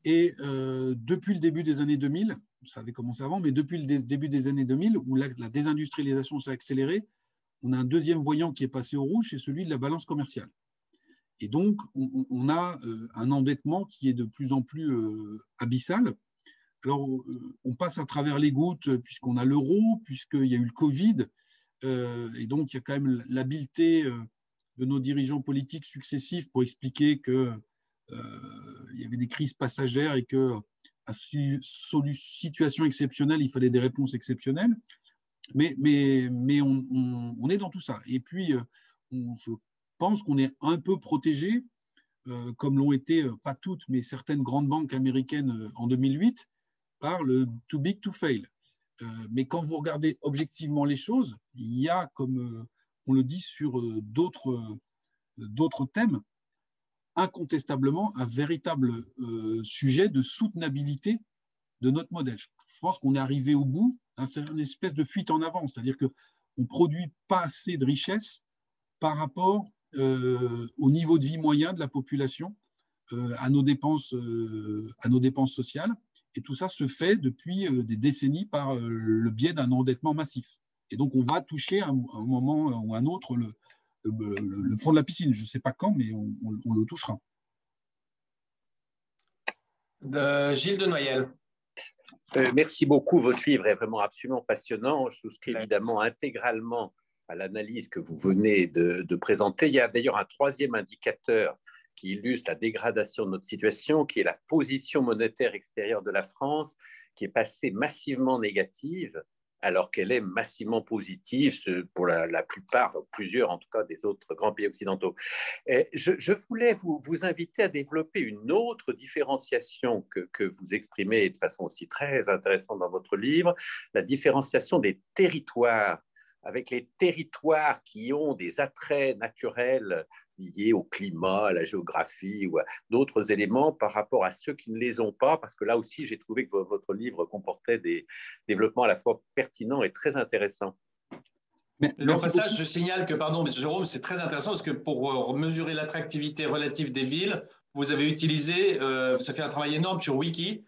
Et depuis le début des années 2000, ça avait commencé avant, mais depuis le début des années 2000, où la désindustrialisation s'est accélérée, on a un deuxième voyant qui est passé au rouge, c'est celui de la balance commerciale. Et donc, on a un endettement qui est de plus en plus abyssal. Alors, on passe à travers les gouttes, puisqu'on a l'euro, puisqu'il y a eu le Covid, et donc il y a quand même l'habileté de nos dirigeants politiques successifs pour expliquer que il y avait des crises passagères et que à situation exceptionnelle, il fallait des réponses exceptionnelles. Mais on est dans tout ça. Et puis, je pense qu'on est un peu protégé, comme l'ont été, pas toutes, mais certaines grandes banques américaines en 2008, par le too big to fail. Mais quand vous regardez objectivement les choses, il y a, comme on le dit sur d'autres thèmes, incontestablement un véritable sujet de soutenabilité de notre modèle. Je pense qu'on est arrivé au bout, c'est une espèce de fuite en avant, c'est-à-dire qu'on ne produit pas assez de richesse par rapport au niveau de vie moyen de la population, à nos dépenses sociales. Et tout ça se fait depuis des décennies par le biais d'un endettement massif. Et donc, on va toucher à un moment ou à un autre le fond de la piscine. Je ne sais pas quand, mais on le touchera. Gilles de Noyelle. Merci beaucoup. Votre livre est vraiment absolument passionnant. Je souscris évidemment intégralement à l'analyse que vous venez de présenter. Il y a d'ailleurs un troisième indicateur qui illustre la dégradation de notre situation, qui est la position monétaire extérieure de la France, qui est passée massivement négative, alors qu'elle est massivement positive pour la plupart, plusieurs en tout cas, des autres grands pays occidentaux. Et je voulais vous inviter à développer une autre différenciation que vous exprimez de façon aussi très intéressante dans votre livre, la différenciation des territoires, avec les territoires qui ont des attraits naturels liés au climat, à la géographie ou à d'autres éléments par rapport à ceux qui ne les ont pas, parce que là aussi, j'ai trouvé que votre livre comportait des développements à la fois pertinents et très intéressants. Au passage, je signale que, pardon, mais Jérôme, c'est très intéressant parce que pour mesurer l'attractivité relative des villes, vous avez utilisé, ça fait un travail énorme sur Wiki,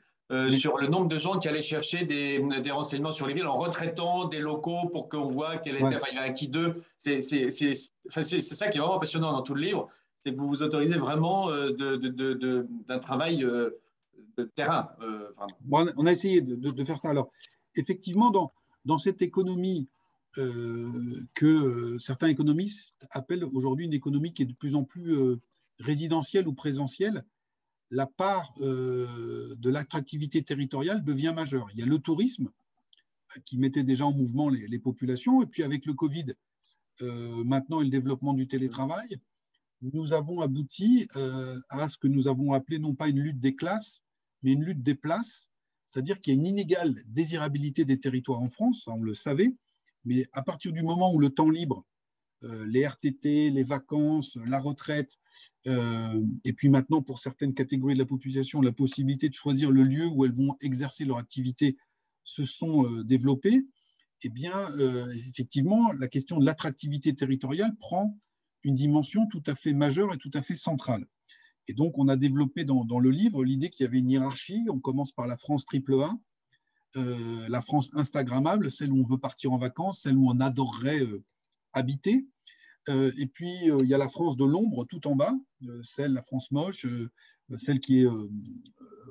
sur le nombre de gens qui allaient chercher des renseignements sur les villes en retraitant des locaux pour qu'on voit quel était, enfin, il y avait un qui d'eux. C'est ça qui est vraiment passionnant dans tout le livre, c'est que vous vous autorisez vraiment d'un travail de terrain. Bon, on a essayé de faire ça. Alors, effectivement, dans cette économie que certains économistes appellent aujourd'hui une économie qui est de plus en plus résidentielle ou présentielle, la part de l'attractivité territoriale devient majeure. Il y a le tourisme qui mettait déjà en mouvement les populations, et puis avec le Covid, maintenant et le développement du télétravail, nous avons abouti à ce que nous avons appelé non pas une lutte des classes, mais une lutte des places, c'est-à-dire qu'il y a une inégale désirabilité des territoires en France, on le savait, mais à partir du moment où le temps libre, les RTT, les vacances, la retraite, et puis maintenant pour certaines catégories de la population, la possibilité de choisir le lieu où elles vont exercer leur activité se sont développées, eh bien, effectivement, la question de l'attractivité territoriale prend une dimension tout à fait majeure et tout à fait centrale. Et donc, on a développé dans le livre l'idée qu'il y avait une hiérarchie. On commence par la France AAA, la France Instagrammable, celle où on veut partir en vacances, celle où on adorerait habiter. Et puis, il y a la France de l'ombre tout en bas, la France moche, celle qui est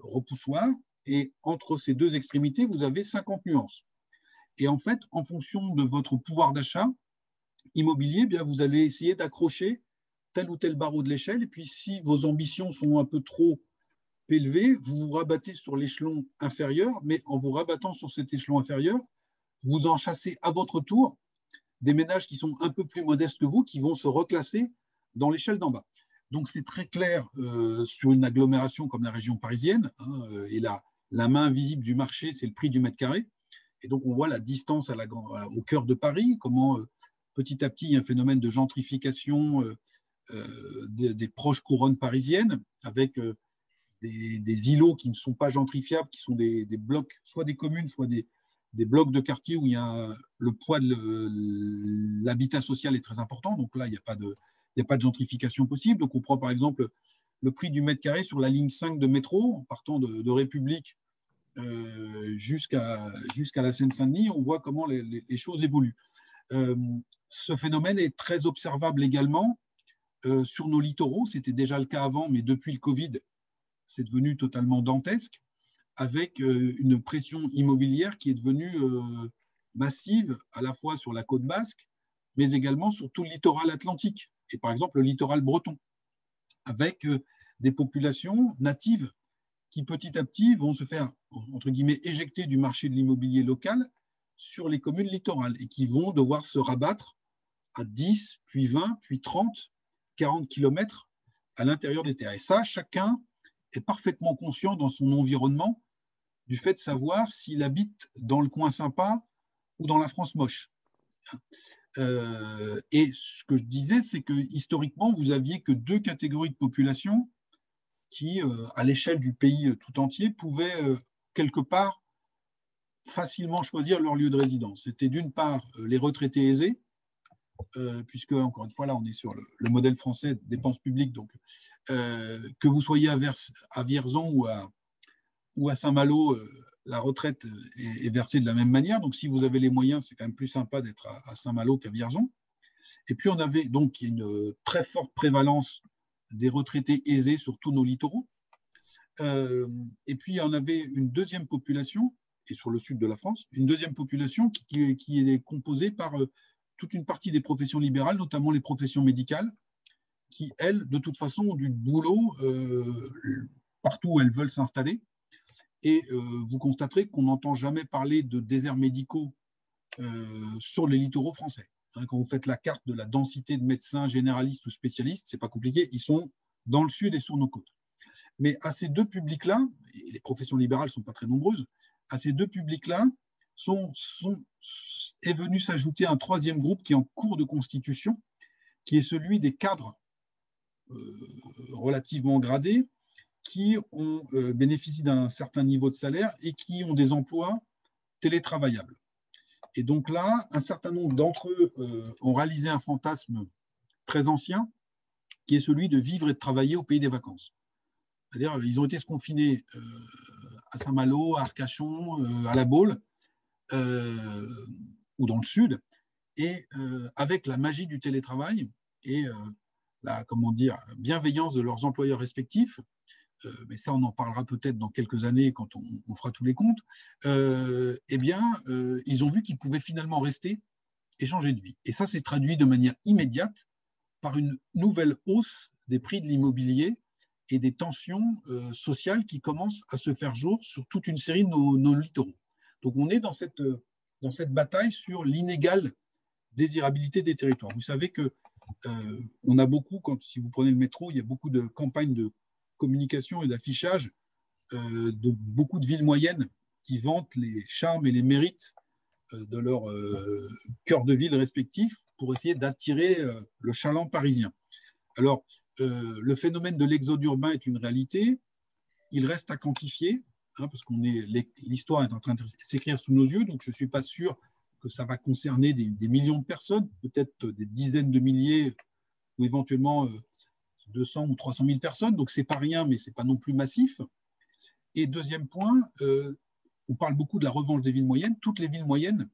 repoussoire. Et entre ces deux extrémités, vous avez 50 nuances. Et en fait, en fonction de votre pouvoir d'achat immobilier, eh bien, vous allez essayer d'accrocher tel ou tel barreau de l'échelle. Et puis, si vos ambitions sont un peu trop élevées, vous vous rabattez sur l'échelon inférieur. Mais en vous rabattant sur cet échelon inférieur, vous en chassez à votre tour des ménages qui sont un peu plus modestes que vous qui vont se reclasser dans l'échelle d'en bas. Donc, c'est très clair sur une agglomération comme la région parisienne, hein, et la main visible du marché, c'est le prix du mètre carré. Et donc, on voit la distance au cœur de Paris, comment petit à petit, il y a un phénomène de gentrification des proches couronnes parisiennes, avec des îlots qui ne sont pas gentrifiables, qui sont des blocs, soit des communes, soit des blocs de quartier où il y a le poids de l'habitat social est très important. Donc là, il n'y a pas de gentrification possible. Donc on prend par exemple le prix du mètre carré sur la ligne 5 de métro, en partant de République jusqu'à la Seine-Saint-Denis, on voit comment les choses évoluent. Ce phénomène est très observable également sur nos littoraux. C'était déjà le cas avant, mais depuis le Covid, c'est devenu totalement dantesque, avec une pression immobilière qui est devenue massive, à la fois sur la côte basque, mais également sur tout le littoral atlantique, et par exemple le littoral breton, avec des populations natives qui petit à petit vont se faire, entre guillemets, éjecter du marché de l'immobilier local sur les communes littorales, et qui vont devoir se rabattre à 10, puis 20, puis 30, 40 kilomètres à l'intérieur des terres. Et ça, chacun est parfaitement conscient dans son environnement du fait de savoir s'il habite dans le coin sympa ou dans la France moche. Et ce que je disais, c'est que historiquement, vous aviez que deux catégories de population qui, à l'échelle du pays tout entier, pouvaient quelque part facilement choisir leur lieu de résidence. C'était d'une part les retraités aisés, puisque, encore une fois, là, on est sur le modèle français de dépenses publiques, donc que vous soyez à Vierzon ou à Saint-Malo, la retraite est versée de la même manière. Donc, si vous avez les moyens, c'est quand même plus sympa d'être à Saint-Malo qu'à Vierzon. Et puis, on avait donc une très forte prévalence des retraités aisés sur tous nos littoraux. Et puis, on avait une deuxième population, et sur le sud de la France, une deuxième population qui est composée par toute une partie des professions libérales, notamment les professions médicales, qui, elles, de toute façon, ont du boulot partout où elles veulent s'installer. Et vous constaterez qu'on n'entend jamais parler de déserts médicaux sur les littoraux français. Hein, quand vous faites la carte de la densité de médecins généralistes ou spécialistes, c'est pas compliqué, ils sont dans le sud et sur nos côtes. Mais à ces deux publics-là, et les professions libérales ne sont pas très nombreuses, à ces deux publics-là est venu s'ajouter un troisième groupe qui est en cours de constitution, qui est celui des cadres relativement gradés, qui bénéficient d'un certain niveau de salaire et qui ont des emplois télétravaillables. Et donc là, un certain nombre d'entre eux ont réalisé un fantasme très ancien, qui est celui de vivre et de travailler au pays des vacances. C'est-à-dire, ils ont été confinés à Saint-Malo, à Arcachon, à La Baule, ou dans le sud, et avec la magie du télétravail et la bienveillance de leurs employeurs respectifs, mais ça on en parlera peut-être dans quelques années quand on fera tous les comptes, ils ont vu qu'ils pouvaient finalement rester et changer de vie. Et ça s'est traduit de manière immédiate par une nouvelle hausse des prix de l'immobilier et des tensions sociales qui commencent à se faire jour sur toute une série de nos littoraux. Donc on est dans cette bataille sur l'inégale désirabilité des territoires. Vous savez que on a beaucoup, si vous prenez le métro, il y a beaucoup de campagnes de communication et d'affichage de beaucoup de villes moyennes qui vantent les charmes et les mérites de leur cœur de ville respectif pour essayer d'attirer le chaland parisien. Alors, le phénomène de l'exode urbain est une réalité. Il reste à quantifier, hein, parce l'histoire est en train de s'écrire sous nos yeux, donc je ne suis pas sûr que ça va concerner des millions de personnes, peut-être des dizaines de milliers ou éventuellement 200 ou 300 000 personnes, donc ce n'est pas rien, mais ce n'est pas non plus massif. Et deuxième point, on parle beaucoup de la revanche des villes moyennes. Toutes les villes moyennes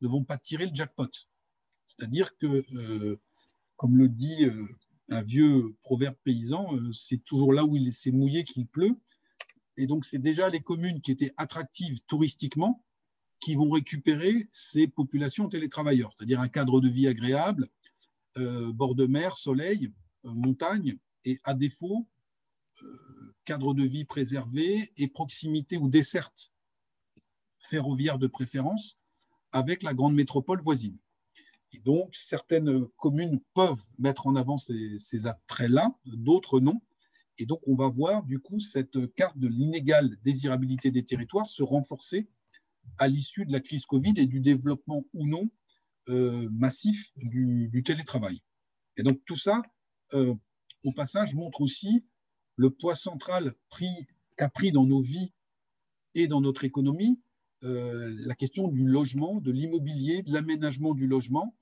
ne vont pas tirer le jackpot. C'est-à-dire que, comme le dit un vieux proverbe paysan, c'est toujours là où il s'est mouillé qu'il pleut. Et donc, c'est déjà les communes qui étaient attractives touristiquement qui vont récupérer ces populations télétravailleurs, c'est-à-dire un cadre de vie agréable, bord de mer, soleil, montagne, et à défaut, cadre de vie préservé et proximité ou desserte ferroviaire de préférence avec la grande métropole voisine. Et donc, certaines communes peuvent mettre en avant ces attraits-là, d'autres non. Et donc, on va voir, du coup, cette carte de l'inégale désirabilité des territoires se renforcer à l'issue de la crise Covid et du développement ou non massif du télétravail. Et donc, tout ça, au passage, montre aussi le poids central qu'a pris dans nos vies et dans notre économie la question du logement, de l'immobilier, de l'aménagement du logement.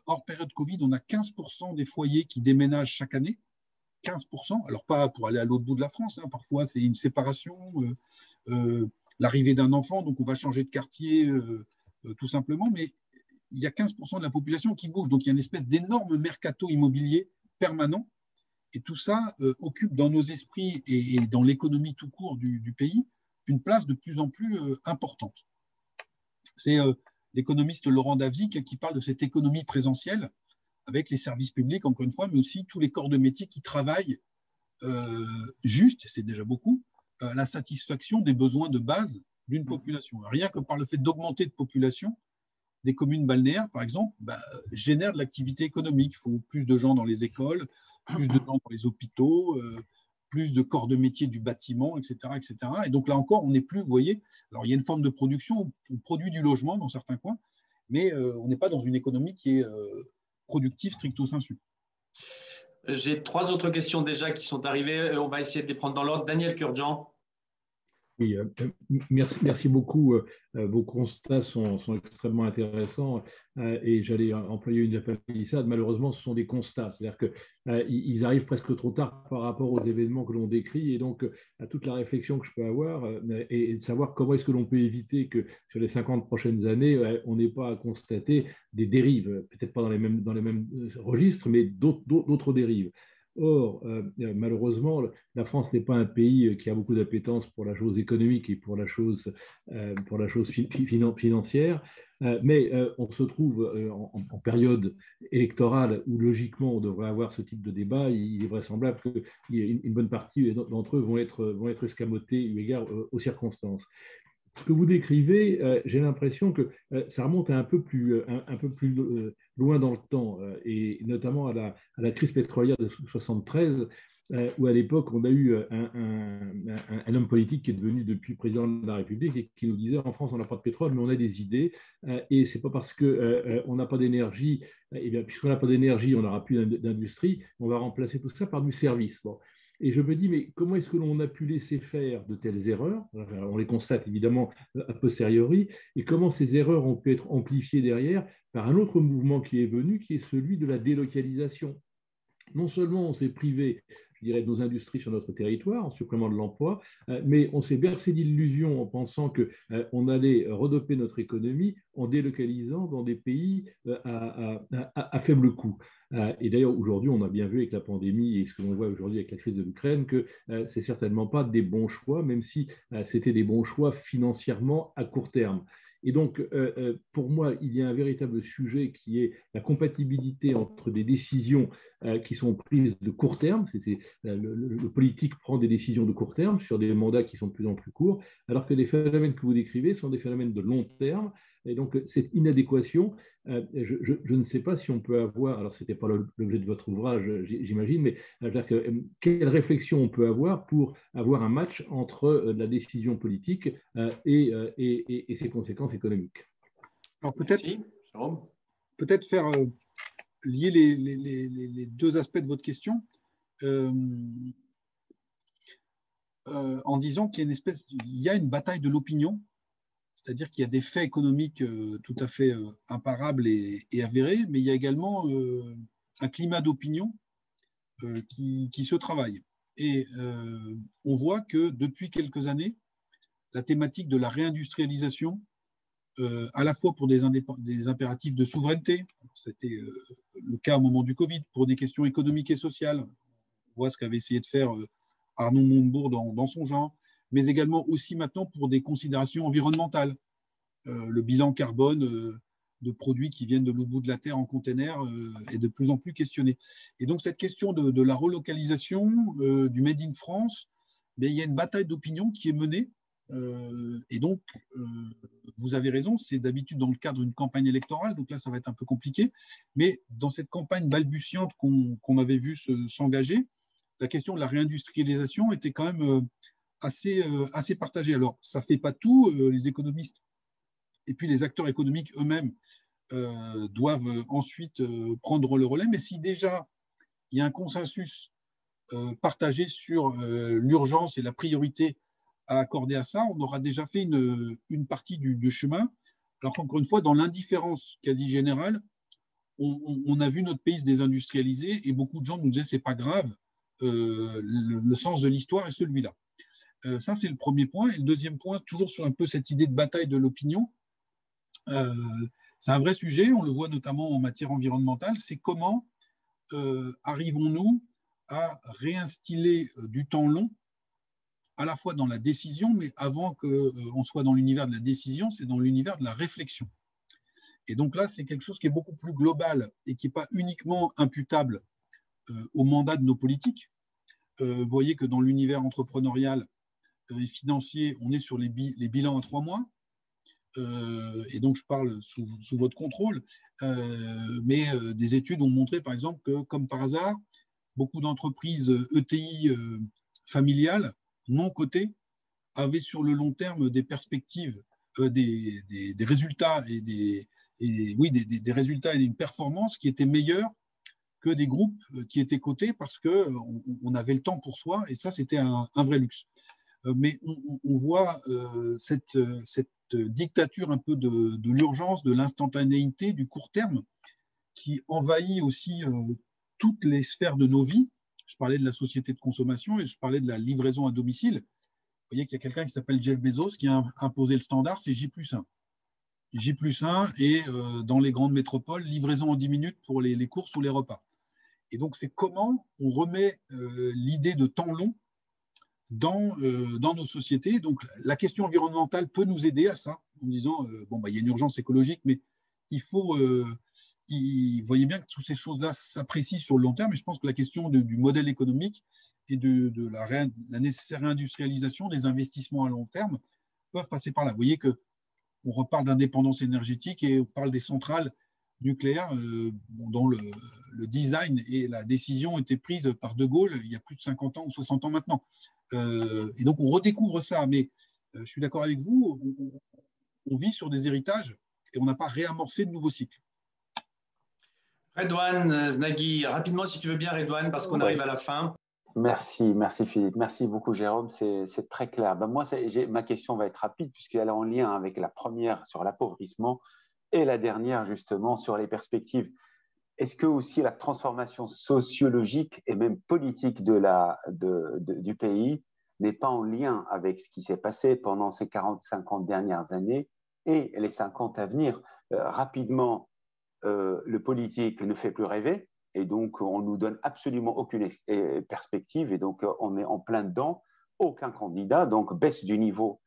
Hors période Covid, on a 15% des foyers qui déménagent chaque année. 15%, alors pas pour aller à l'autre bout de la France, hein, parfois c'est une séparation, l'arrivée d'un enfant, donc on va changer de quartier tout simplement, mais il y a 15% de la population qui bouge, donc il y a une espèce d'énorme mercato immobilier permanent, et tout ça occupe dans nos esprits et dans l'économie tout court du pays une place de plus en plus importante. C'est l'économiste Laurent Davzik qui parle de cette économie présentielle, avec les services publics, encore une fois, mais aussi tous les corps de métier qui travaillent juste, c'est déjà beaucoup, la satisfaction des besoins de base d'une population. Rien que par le fait d'augmenter de population, des communes balnéaires, par exemple, génèrent de l'activité économique. Il faut plus de gens dans les écoles, plus de gens dans les hôpitaux, plus de corps de métier du bâtiment, etc., etc. Et donc là encore, on n'est plus, vous voyez, alors il y a une forme de production, on produit du logement dans certains coins, mais on n'est pas dans une économie qui est productif stricto sensu. J'ai 3 autres questions déjà qui sont arrivées. On va essayer de les prendre dans l'ordre. Daniel Kurjan. Oui, merci beaucoup. Vos constats sont extrêmement intéressants et j'allais employer une palissade. Malheureusement, ce sont des constats. C'est-à-dire qu'ils arrivent presque trop tard par rapport aux événements que l'on décrit et donc à toute la réflexion que je peux avoir et de savoir comment est-ce que l'on peut éviter que sur les 50 prochaines années, on n'ait pas à constater des dérives, peut-être pas dans les mêmes registres, mais d'autres dérives. Or, malheureusement, la France n'est pas un pays qui a beaucoup d'appétence pour la chose économique et pour la chose financière, mais on se trouve en période électorale où logiquement on devrait avoir ce type de débat. Il est vraisemblable qu'une bonne partie d'entre eux vont être escamotés eu égard aux circonstances. Ce que vous décrivez, j'ai l'impression que ça remonte un peu plus loin dans le temps, et notamment à la crise pétrolière de 1973, où à l'époque, on a eu un homme politique qui est devenu depuis président de la République et qui nous disait en France, on n'a pas de pétrole, mais on a des idées, et c'est pas parce qu'on n'a pas d'énergie, et bien, puisqu'on n'a pas d'énergie, on n'aura plus d'industrie, on va remplacer tout ça par du service. Bon. Et je me dis, mais comment est-ce que l'on a pu laisser faire de telles erreurs? On les constate évidemment a posteriori, et comment ces erreurs ont pu être amplifiées derrière par un autre mouvement qui est venu, qui est celui de la délocalisation. Non seulement on s'est privé, je dirais, de nos industries sur notre territoire, en supprimant de l'emploi, mais on s'est bercé d'illusions en pensant qu'on allait redoper notre économie en délocalisant dans des pays à faible coût. Et d'ailleurs, aujourd'hui, on a bien vu avec la pandémie et ce que l'on voit aujourd'hui avec la crise de l'Ukraine que ce n'est certainement pas des bons choix, même si c'était des bons choix financièrement à court terme. Et donc, pour moi, il y a un véritable sujet qui est la compatibilité entre des décisions qui sont prises de court terme. Le politique prend des décisions de court terme sur des mandats qui sont de plus en plus courts, alors que les phénomènes que vous décrivez sont des phénomènes de long terme. Et donc, cette inadéquation, je ne sais pas si on peut avoir, alors ce n'était pas l'objet de votre ouvrage, j'imagine, mais quelle réflexion on peut avoir pour avoir un match entre la décision politique et ses conséquences économiques. Alors peut-être faire lier les deux aspects de votre question en disant qu'il y a une bataille de l'opinion. C'est-à-dire qu'il y a des faits économiques tout à fait imparables et avérés, mais il y a également un climat d'opinion qui se travaille. Et on voit que depuis quelques années, la thématique de la réindustrialisation, à la fois pour des impératifs de souveraineté, c'était le cas au moment du Covid, pour des questions économiques et sociales, on voit ce qu'avait essayé de faire Arnaud Montebourg dans son genre, mais également aussi maintenant pour des considérations environnementales. Le bilan carbone de produits qui viennent de l'autre bout de la Terre en container est de plus en plus questionné. Et donc cette question de la relocalisation, du Made in France, mais il y a une bataille d'opinion qui est menée Et donc, vous avez raison, c'est d'habitude dans le cadre d'une campagne électorale, donc là, ça va être un peu compliqué. Mais dans cette campagne balbutiante qu'on avait vu s'engager, la question de la réindustrialisation était quand même assez partagée. Alors, ça ne fait pas tout, les économistes et puis les acteurs économiques eux-mêmes doivent ensuite prendre le relais, mais si déjà il y a un consensus partagé sur l'urgence et la priorité à accorder à ça, on aura déjà fait une partie du chemin. Alors qu'encore une fois, dans l'indifférence quasi générale, on a vu notre pays se désindustrialiser et beaucoup de gens nous disaient c'est pas grave, le sens de l'histoire est celui-là. Ça, c'est le premier point. Et le deuxième point, toujours sur un peu cette idée de bataille de l'opinion, c'est un vrai sujet, on le voit notamment en matière environnementale, c'est comment arrivons-nous à réinstiller du temps long, à la fois dans la décision, mais avant qu'on soit dans l'univers de la décision, c'est dans l'univers de la réflexion. Et donc là, c'est quelque chose qui est beaucoup plus global et qui n'est pas uniquement imputable au mandat de nos politiques. Vous voyez que dans l'univers entrepreneurial et financier, on est sur les bilans à 3 mois. Et donc je parle sous votre contrôle, mais des études ont montré par exemple que, comme par hasard, beaucoup d'entreprises ETI familiales non cotées avaient sur le long terme des perspectives, des résultats et des résultats et une performance qui étaient meilleurs que des groupes qui étaient cotés parce qu'on avait le temps pour soi, et ça c'était un vrai luxe. Mais on voit cette dictature un peu de l'urgence, de l'instantanéité, du court terme, qui envahit aussi toutes les sphères de nos vies. Je parlais de la société de consommation et je parlais de la livraison à domicile. Vous voyez qu'il y a quelqu'un qui s'appelle Jeff Bezos qui a imposé le standard, c'est J+1. J+1 et dans les grandes métropoles, livraison en 10 minutes pour les courses ou les repas. Et donc, c'est comment on remet l'idée de temps long dans nos sociétés. Donc, la question environnementale peut nous aider à ça, en disant, il y a une urgence écologique, mais il faut... vous voyez bien que toutes ces choses-là s'apprécient sur le long terme, et je pense que la question du modèle économique et de la nécessaire réindustrialisation des investissements à long terme peuvent passer par là. Vous voyez qu'on reparle d'indépendance énergétique et on parle des centrales nucléaires dont le design et la décision étaient prises par De Gaulle il y a plus de 50 ans ou 60 ans maintenant. Et donc, on redécouvre ça. Mais je suis d'accord avec vous, on vit sur des héritages et on n'a pas réamorcé de nouveaux cycles. Redouane Znaghi, rapidement si tu veux bien, Redouane, parce qu'on arrive à la fin. Merci Philippe, merci beaucoup Jérôme, c'est très clair. Moi, ma question va être rapide puisqu'elle est en lien avec la première sur l'appauvrissement et la dernière justement sur les perspectives. Est-ce que aussi la transformation sociologique et même politique du pays n'est pas en lien avec ce qui s'est passé pendant ces 40-50 dernières années et les 50 à venir? Rapidement, le politique ne fait plus rêver et donc on ne nous donne absolument aucune perspective et donc on est en plein dedans, aucun candidat, donc baisse du niveau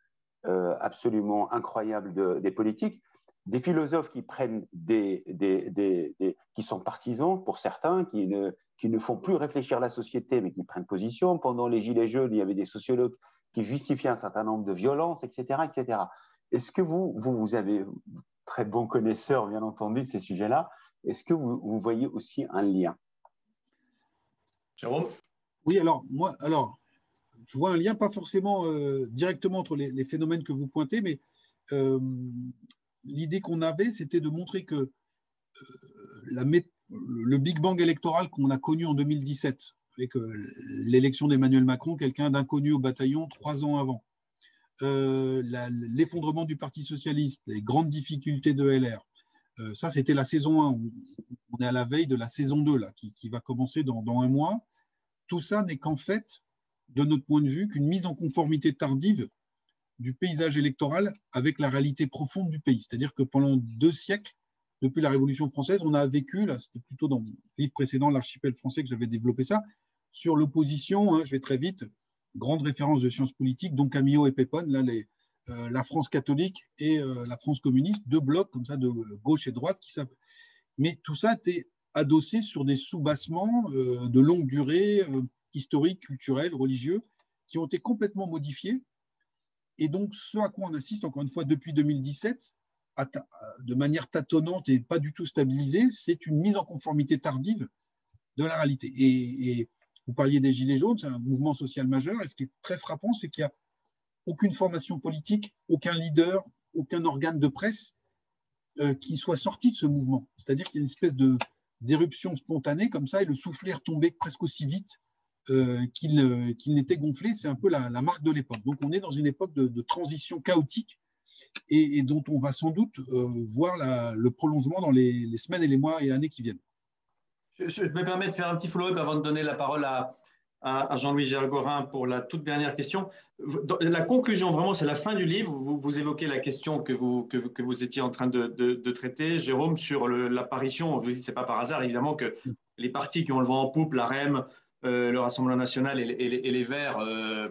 absolument incroyable des politiques. Des philosophes qui prennent qui sont partisans pour certains, qui ne font plus réfléchir la société, mais qui prennent position. Pendant les Gilets jaunes, il y avait des sociologues qui justifiaient un certain nombre de violences, etc., etc. Est-ce que vous avez, très bon connaisseur, bien entendu, de ces sujets-là, est-ce que vous voyez aussi un lien? Jérôme? Oui, alors, je vois un lien, pas forcément directement entre les phénomènes que vous pointez, mais l'idée qu'on avait, c'était de montrer que le Big Bang électoral qu'on a connu en 2017, avec l'élection d'Emmanuel Macron, quelqu'un d'inconnu au bataillon 3 ans avant, l'effondrement du Parti socialiste, les grandes difficultés de LR, ça c'était la saison 1. On est à la veille de la saison 2 là, qui va commencer dans un mois. Tout ça n'est qu'en fait, de notre point de vue, qu'une mise en conformité tardive du paysage électoral avec la réalité profonde du pays. C'est-à-dire que pendant 2 siècles, depuis la Révolution française, on a vécu, là, c'était plutôt dans le livre précédent, L'Archipel français, que j'avais développé ça, sur l'opposition, je vais très vite, grande référence de sciences politiques, donc Camillo et Pépone, là, la France catholique et la France communiste, 2 blocs comme ça de gauche et droite. Mais tout ça était adossé sur des soubassements de longue durée, historiques, culturels, religieux, qui ont été complètement modifiés Et donc, ce à quoi on assiste, encore une fois, depuis 2017, de manière tâtonnante et pas du tout stabilisée, c'est une mise en conformité tardive de la réalité. Et vous parliez des Gilets jaunes, c'est un mouvement social majeur, et ce qui est très frappant, c'est qu'il n'y a aucune formation politique, aucun leader, aucun organe de presse qui soit sorti de ce mouvement. C'est-à-dire qu'il y a une espèce d'éruption spontanée comme ça, et le soufflet est retombé presque aussi vite qu'il n'était gonflé. C'est un peu la marque de l'époque. Donc on est dans une époque de transition chaotique et dont on va sans doute voir le prolongement dans les semaines et les mois et années qui viennent. Je me permets de faire un petit follow-up avant de donner la parole à Jean-Louis Gergorin pour la toute dernière question. La conclusion, vraiment, c'est la fin du livre. Vous évoquez la question que vous étiez en train de traiter, Jérôme, sur l'apparition. Vous dites, c'est pas par hasard, évidemment, que les partis qui ont le vent en poupe, la REM, le Rassemblement national et les Verts,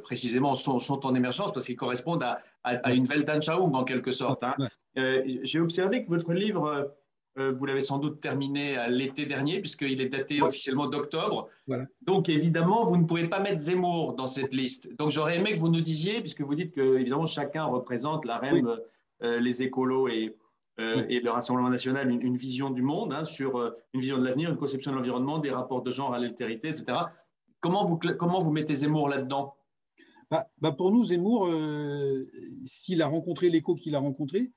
précisément, sont en émergence parce qu'ils correspondent à une Weltanschauung, en quelque sorte. Hein. J'ai observé que votre livre, vous l'avez sans doute terminé l'été dernier, puisqu'il est daté officiellement d'octobre. Voilà. Donc, évidemment, vous ne pouvez pas mettre Zemmour dans cette liste. Donc, j'aurais aimé que vous nous disiez, puisque vous dites que, évidemment, chacun représente la REM, les écolos et le Rassemblement national, une vision du monde, hein, sur une vision de l'avenir, une conception de l'environnement, des rapports de genre à l'altérité, etc. Comment vous mettez Zemmour là-dedans ? Pour nous, Zemmour, s'il a rencontré l'écho qu'il a rencontré,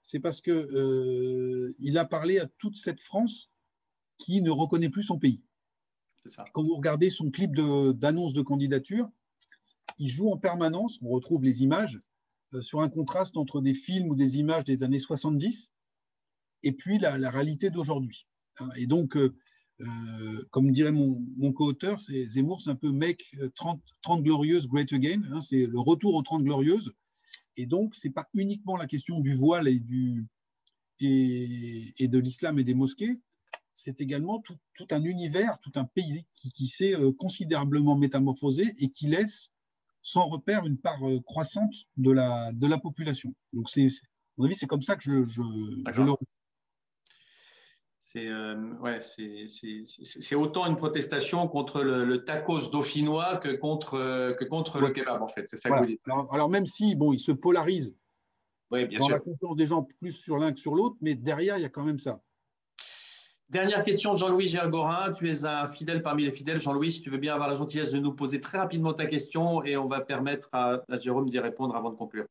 c'est parce qu'il a parlé à toute cette France qui ne reconnaît plus son pays. Ça. Quand vous regardez son clip d'annonce de candidature, il joue en permanence, on retrouve les images, sur un contraste entre des films ou des images des années 70 et puis la réalité d'aujourd'hui. Et donc, comme dirait mon co-auteur, Zemmour, c'est un peu Make 30 Glorieuses Great Again, hein, c'est le retour aux 30 Glorieuses. Et donc, ce n'est pas uniquement la question du voile et de l'islam et des mosquées, c'est également tout un univers, tout un pays qui s'est considérablement métamorphosé et qui laisse sans repère une part croissante de la population. Donc, à mon avis, c'est comme ça que je le... C'est autant une protestation contre le tacos dauphinois que contre le kebab, en fait. C'est ça que vous dites. Alors, même si, il se polarise bien dans sûr. La confiance des gens plus sur l'un que sur l'autre, mais derrière, il y a quand même ça. Dernière question, Jean-Louis Gergorin. Tu es un fidèle parmi les fidèles. Jean-Louis, si tu veux bien avoir la gentillesse de nous poser très rapidement ta question et on va permettre à Jérôme d'y répondre avant de conclure.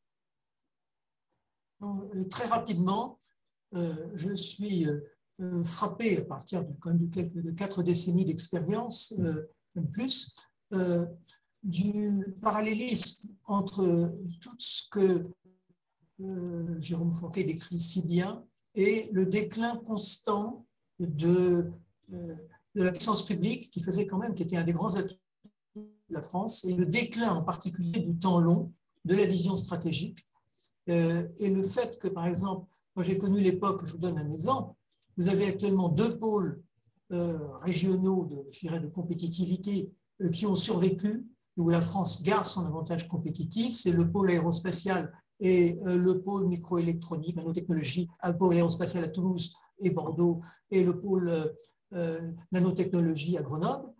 Très rapidement, je suis... frappé à partir de 4 décennies d'expérience, même plus, du parallélisme entre tout ce que Jérôme Fourquet décrit si bien et le déclin constant de la puissance publique qui était un des grands atouts de la France, et le déclin en particulier du temps long, de la vision stratégique, et le fait que, par exemple, moi j'ai connu l'époque, je vous donne un exemple, vous avez actuellement 2 pôles régionaux de compétitivité qui ont survécu, où la France garde son avantage compétitif, c'est le pôle aérospatial et le pôle microélectronique, nanotechnologie, un pôle aérospatial à Toulouse et Bordeaux, et le pôle nanotechnologie à Grenoble,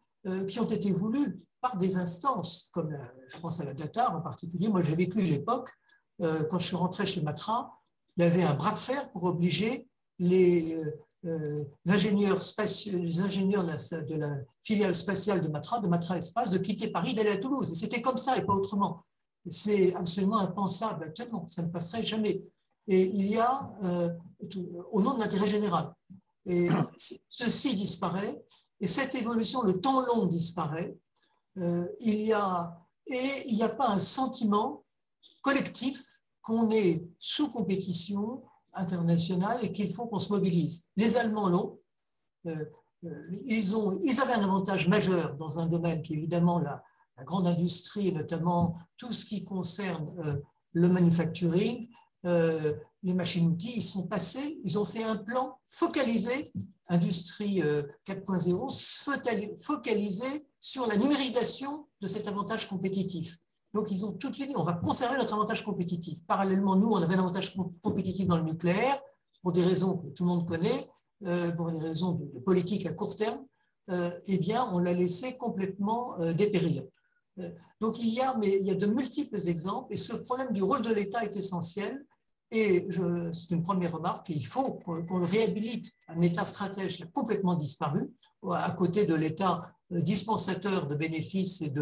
qui ont été voulus par des instances, comme je pense à la DATAR en particulier. Moi, j'ai vécu l'époque, quand je suis rentré chez Matra, il y avait un bras de fer pour obliger les ingénieurs de la filiale spatiale de Matra Espace, de quitter Paris, d'aller à Toulouse. Et c'était comme ça et pas autrement. C'est absolument impensable actuellement, ça ne passerait jamais. Et il y a, au nom de l'intérêt général, et ceci disparaît, et cette évolution, le temps long disparaît, il n'y a pas un sentiment collectif qu'on est sous compétition internationale et qu'il faut qu'on se mobilise. Les Allemands l'ont. Ils avaient un avantage majeur dans un domaine qui est évidemment la grande industrie, et notamment tout ce qui concerne le manufacturing, les machines-outils. Ils ont fait un plan focalisé, industrie 4.0, focalisé sur la numérisation de cet avantage compétitif. Donc, ils ont tout de suite dit, on va conserver notre avantage compétitif. Parallèlement, nous, on avait un avantage compétitif dans le nucléaire, pour des raisons que tout le monde connaît, pour des raisons de politique à court terme, eh bien, on l'a laissé complètement dépérir. Donc il y a de multiples exemples et ce problème du rôle de l'État est essentiel. Et c'est une première remarque, il faut qu'on le réhabilite. Un État stratège qui a complètement disparu, à côté de l'État dispensateur de bénéfices et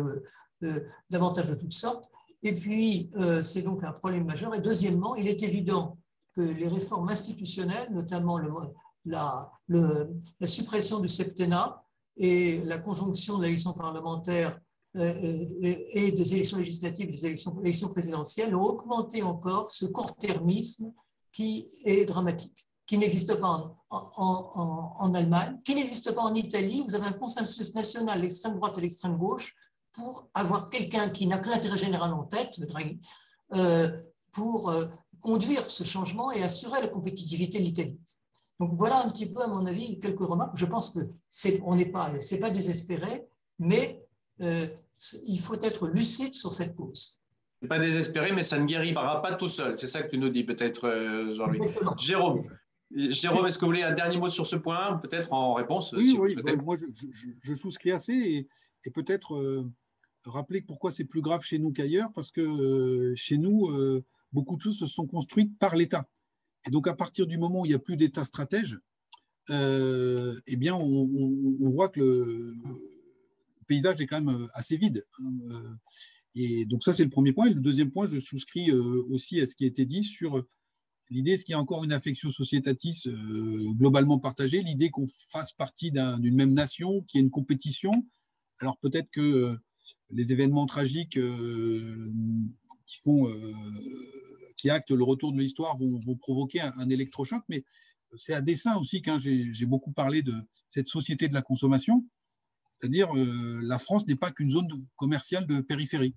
d'avantages de toutes sortes. Et puis, c'est donc un problème majeur. Et deuxièmement, il est évident que les réformes institutionnelles, notamment la suppression du septennat et la conjonction de l'élection parlementaire et des élections législatives, des élections présidentielles, ont augmenté encore ce court-termisme qui est dramatique, qui n'existe pas en Allemagne, qui n'existe pas en Italie. Vous avez un consensus national, l'extrême droite et l'extrême gauche, pour avoir quelqu'un qui n'a que l'intérêt général en tête, Draghi, pour conduire ce changement et assurer la compétitivité de l'Italie. Donc voilà un petit peu, à mon avis, quelques remarques. Je pense que c'est pas désespéré, mais il faut être lucide sur cette cause. Ce n'est pas désespéré, mais ça ne guérira pas tout seul. C'est ça que tu nous dis peut-être, Jean-Louis. Jérôme, est-ce que vous voulez un dernier mot sur ce point, peut-être en réponse? Oui, moi je souscris assez et peut-être rappeler pourquoi c'est plus grave chez nous qu'ailleurs, parce que chez nous, beaucoup de choses se sont construites par l'État. Et donc à partir du moment où il n'y a plus d'État stratège, eh bien on voit que le paysage est quand même assez vide. Et donc ça, c'est le premier point. Et le deuxième point, je souscris aussi à ce qui a été dit sur l'idée, est-ce qu'il y a encore une affection sociétatis globalement partagée, l'idée qu'on fasse partie d'une même nation, qu'il y ait une compétition. Alors peut-être que les événements tragiques qui actent le retour de l'histoire vont provoquer un électrochoc, mais c'est à dessein aussi que j'ai beaucoup parlé de cette société de la consommation. C'est-à-dire, la France n'est pas qu'une zone commerciale de périphérie.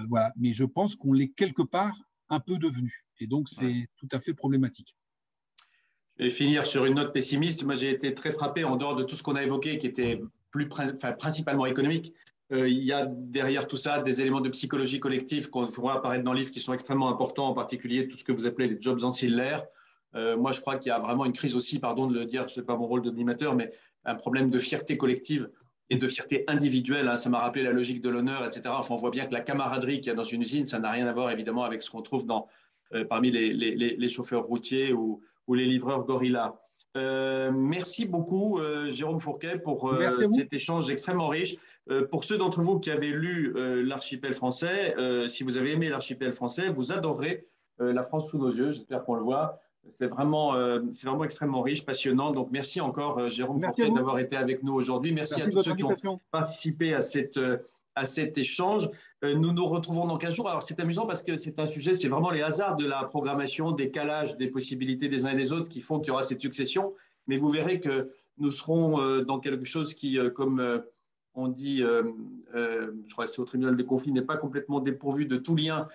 Voilà. Mais je pense qu'on l'est quelque part un peu devenu. Et donc, c'est tout à fait problématique. Je vais finir sur une note pessimiste. Moi, j'ai été très frappé, en dehors de tout ce qu'on a évoqué, qui était principalement économique. Il y a derrière tout ça des éléments de psychologie collective qu'on voit apparaître dans le livre qui sont extrêmement importants, en particulier tout ce que vous appelez les jobs ancillaires. Moi, je crois qu'il y a vraiment une crise aussi, pardon de le dire, ce n'est pas mon rôle d'animateur, mais un problème de fierté collective et de fierté individuelle. Ça m'a rappelé la logique de l'honneur, etc. Enfin, on voit bien que la camaraderie qu'il y a dans une usine, ça n'a rien à voir évidemment avec ce qu'on trouve parmi les chauffeurs routiers ou les livreurs gorillas. Merci beaucoup, Jérôme Fourquet, pour cet échange extrêmement riche. Pour ceux d'entre vous qui avez lu L'Archipel français, si vous avez aimé L'Archipel français, vous adorerez La France sous nos yeux. J'espère qu'on le voit. C'est vraiment extrêmement riche, passionnant. Donc, merci encore, Jérôme Fourquet, d'avoir été avec nous aujourd'hui. Merci à tous ceux qui ont participé à cet échange. Nous nous retrouvons dans 15 jours. Alors, c'est amusant parce que c'est un sujet, c'est vraiment les hasards de la programmation, décalage des possibilités des uns et des autres qui font qu'il y aura cette succession. Mais vous verrez que nous serons dans quelque chose qui, comme on dit, je crois que c'est au tribunal de conflit, n'est pas complètement dépourvu de tout lien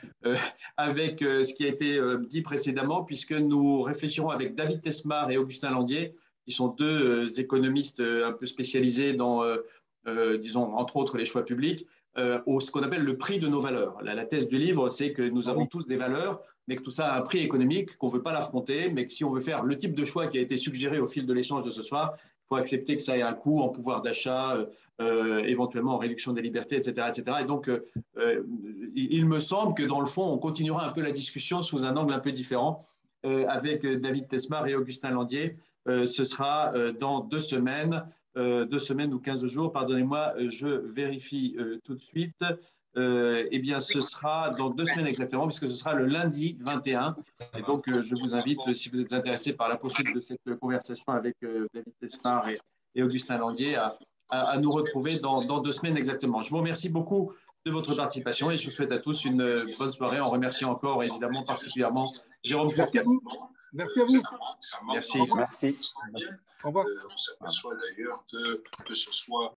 avec ce qui a été dit précédemment, puisque nous réfléchirons avec David Tesmar et Augustin Landier, qui sont deux économistes un peu spécialisés dans, disons, entre autres, les choix publics, ce qu'on appelle le prix de nos valeurs. La thèse du livre, c'est que nous avons tous des valeurs, mais que tout ça a un prix économique, qu'on ne veut pas l'affronter, mais que si on veut faire le type de choix qui a été suggéré au fil de l'échange de ce soir, il faut accepter que ça ait un coût en pouvoir d'achat, éventuellement en réduction des libertés, etc. etc. Et donc, il me semble que dans le fond, on continuera un peu la discussion sous un angle un peu différent avec David Tesmar et Augustin Landier. Ce sera dans 2 semaines. 2 semaines ou 15 jours, pardonnez-moi, je vérifie tout de suite. Eh bien, ce sera dans 2 semaines exactement, puisque ce sera le lundi 21. Et donc, je vous invite, si vous êtes intéressé par la poursuite de cette conversation avec David Tesmar et Augustin Landier, à nous retrouver dans 2 semaines exactement. Je vous remercie beaucoup de votre participation et je vous souhaite à tous une bonne soirée en remerciant encore, évidemment, particulièrement Jérôme Fourquet. Merci à vous. Merci. Merci. Au revoir. On s'aperçoit d'ailleurs que ce soit